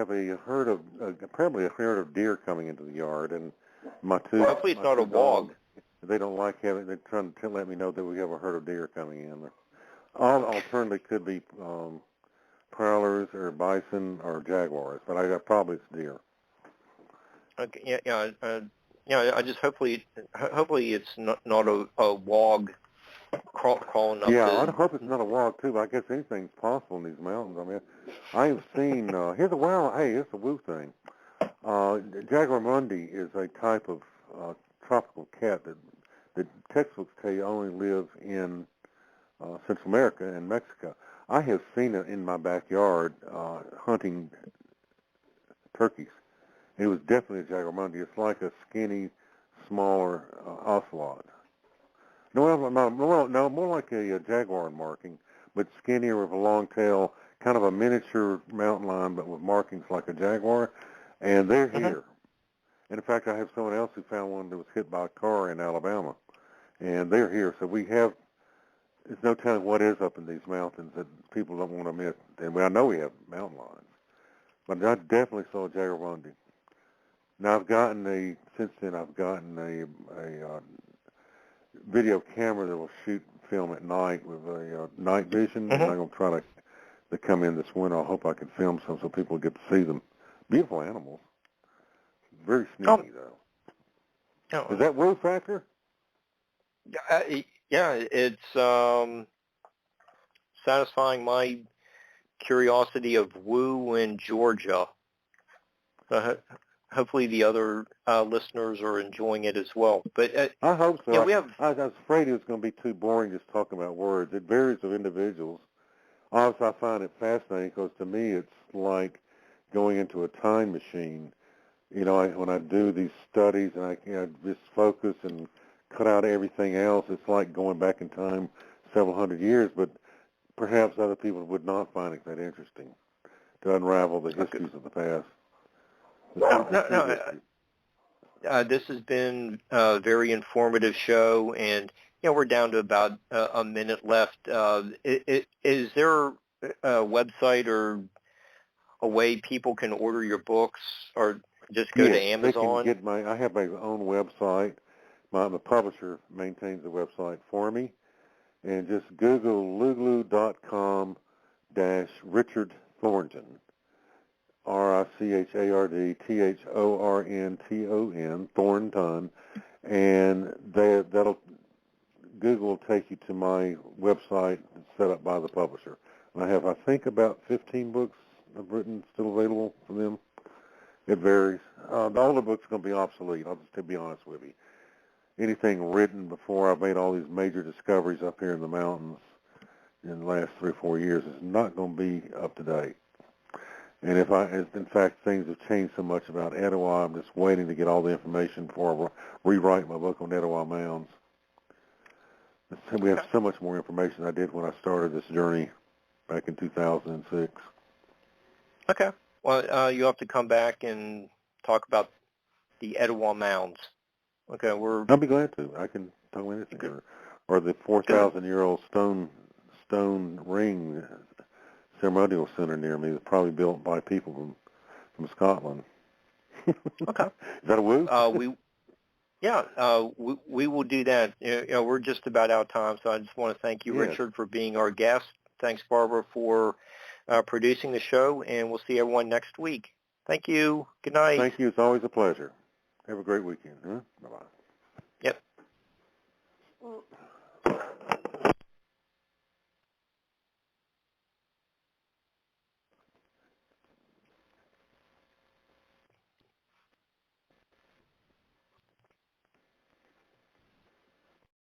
a herd of apparently a herd of deer coming into the yard, and Hopefully it's not a wog. They don't like having. They're trying to let me know that we have a herd of deer coming in. Alternatively, could be prowlers or bison or jaguars, but I got probably it's deer. Okay. Yeah. I just hopefully it's not a wog crawling up. Yeah, I hope it's not a wog too. But I guess anything's possible in these mountains. I mean, I have seen. Here's a Hey, it's a woo thing. Jaguar mundi is a type of tropical cat that textbooks tell you only live in Central America and Mexico. I have seen it in my backyard hunting turkeys. It was definitely a jaguar mundi. It's like a skinny, smaller ocelot. No, more like a jaguar marking, but skinnier with a long tail, kind of a miniature mountain lion, but with markings like a jaguar. And they're here. And in fact, I have someone else who found one that was hit by a car in Alabama. And they're here. So there's no telling what is up in these mountains that people don't want to miss. And I know we have mountain lions. But I definitely saw a jaguar mundi. Now since then I've gotten a video camera that will shoot film at night with a night vision. And I'm going to try to come in this winter. I hope I can film some so people get to see them. Beautiful animals. Very sneaky, though. Is that woo factor? Yeah, it's satisfying my curiosity of woo in Georgia. Hopefully the other listeners are enjoying it as well. But I hope so. Yeah, I was afraid it was going to be too boring just talking about words. It varies with individuals. Obviously, I find it fascinating because to me it's like going into a time machine. When I do these studies and I just focus and cut out everything else, it's like going back in time several hundred years, but perhaps other people would not find it that interesting to unravel the histories of the past. This has been a very informative show, and we're down to about a minute left. Is there a website or a way people can order your books, or just go to Amazon? I have my own website. The publisher maintains the website for me, and just Google luglu.com -Richard Thornton, RICHARDTHORNTON, Thornton, and Google will take you to my website set up by the publisher. And I have, I think, about 15 books I've written still available for them. It varies. The older books are going to be obsolete. I'll just to be honest with you. Anything written before I've made all these major discoveries up here in the mountains in the last 3 or 4 years is not going to be up to date. And in fact, things have changed so much about Etowah, I'm just waiting to get all the information before I rewrite my book on Etowah Mounds. We have so much more information than I did when I started this journey back in 2006. Okay. Well, you have to come back and talk about the Etowah Mounds. Okay, I'll be glad to. I can talk about anything. Or the 4,000-year-old stone ring ceremonial center near me that's probably built by people from Scotland. Okay. Is that a woo? We will do that. We're just about out of time, so I just want to thank you, Richard, for being our guest. Thanks, Barbara, for producing the show, and we'll see everyone next week. Thank you. Good night. Thank you. It's always a pleasure. Have a great weekend. Huh? Bye-bye. Yep.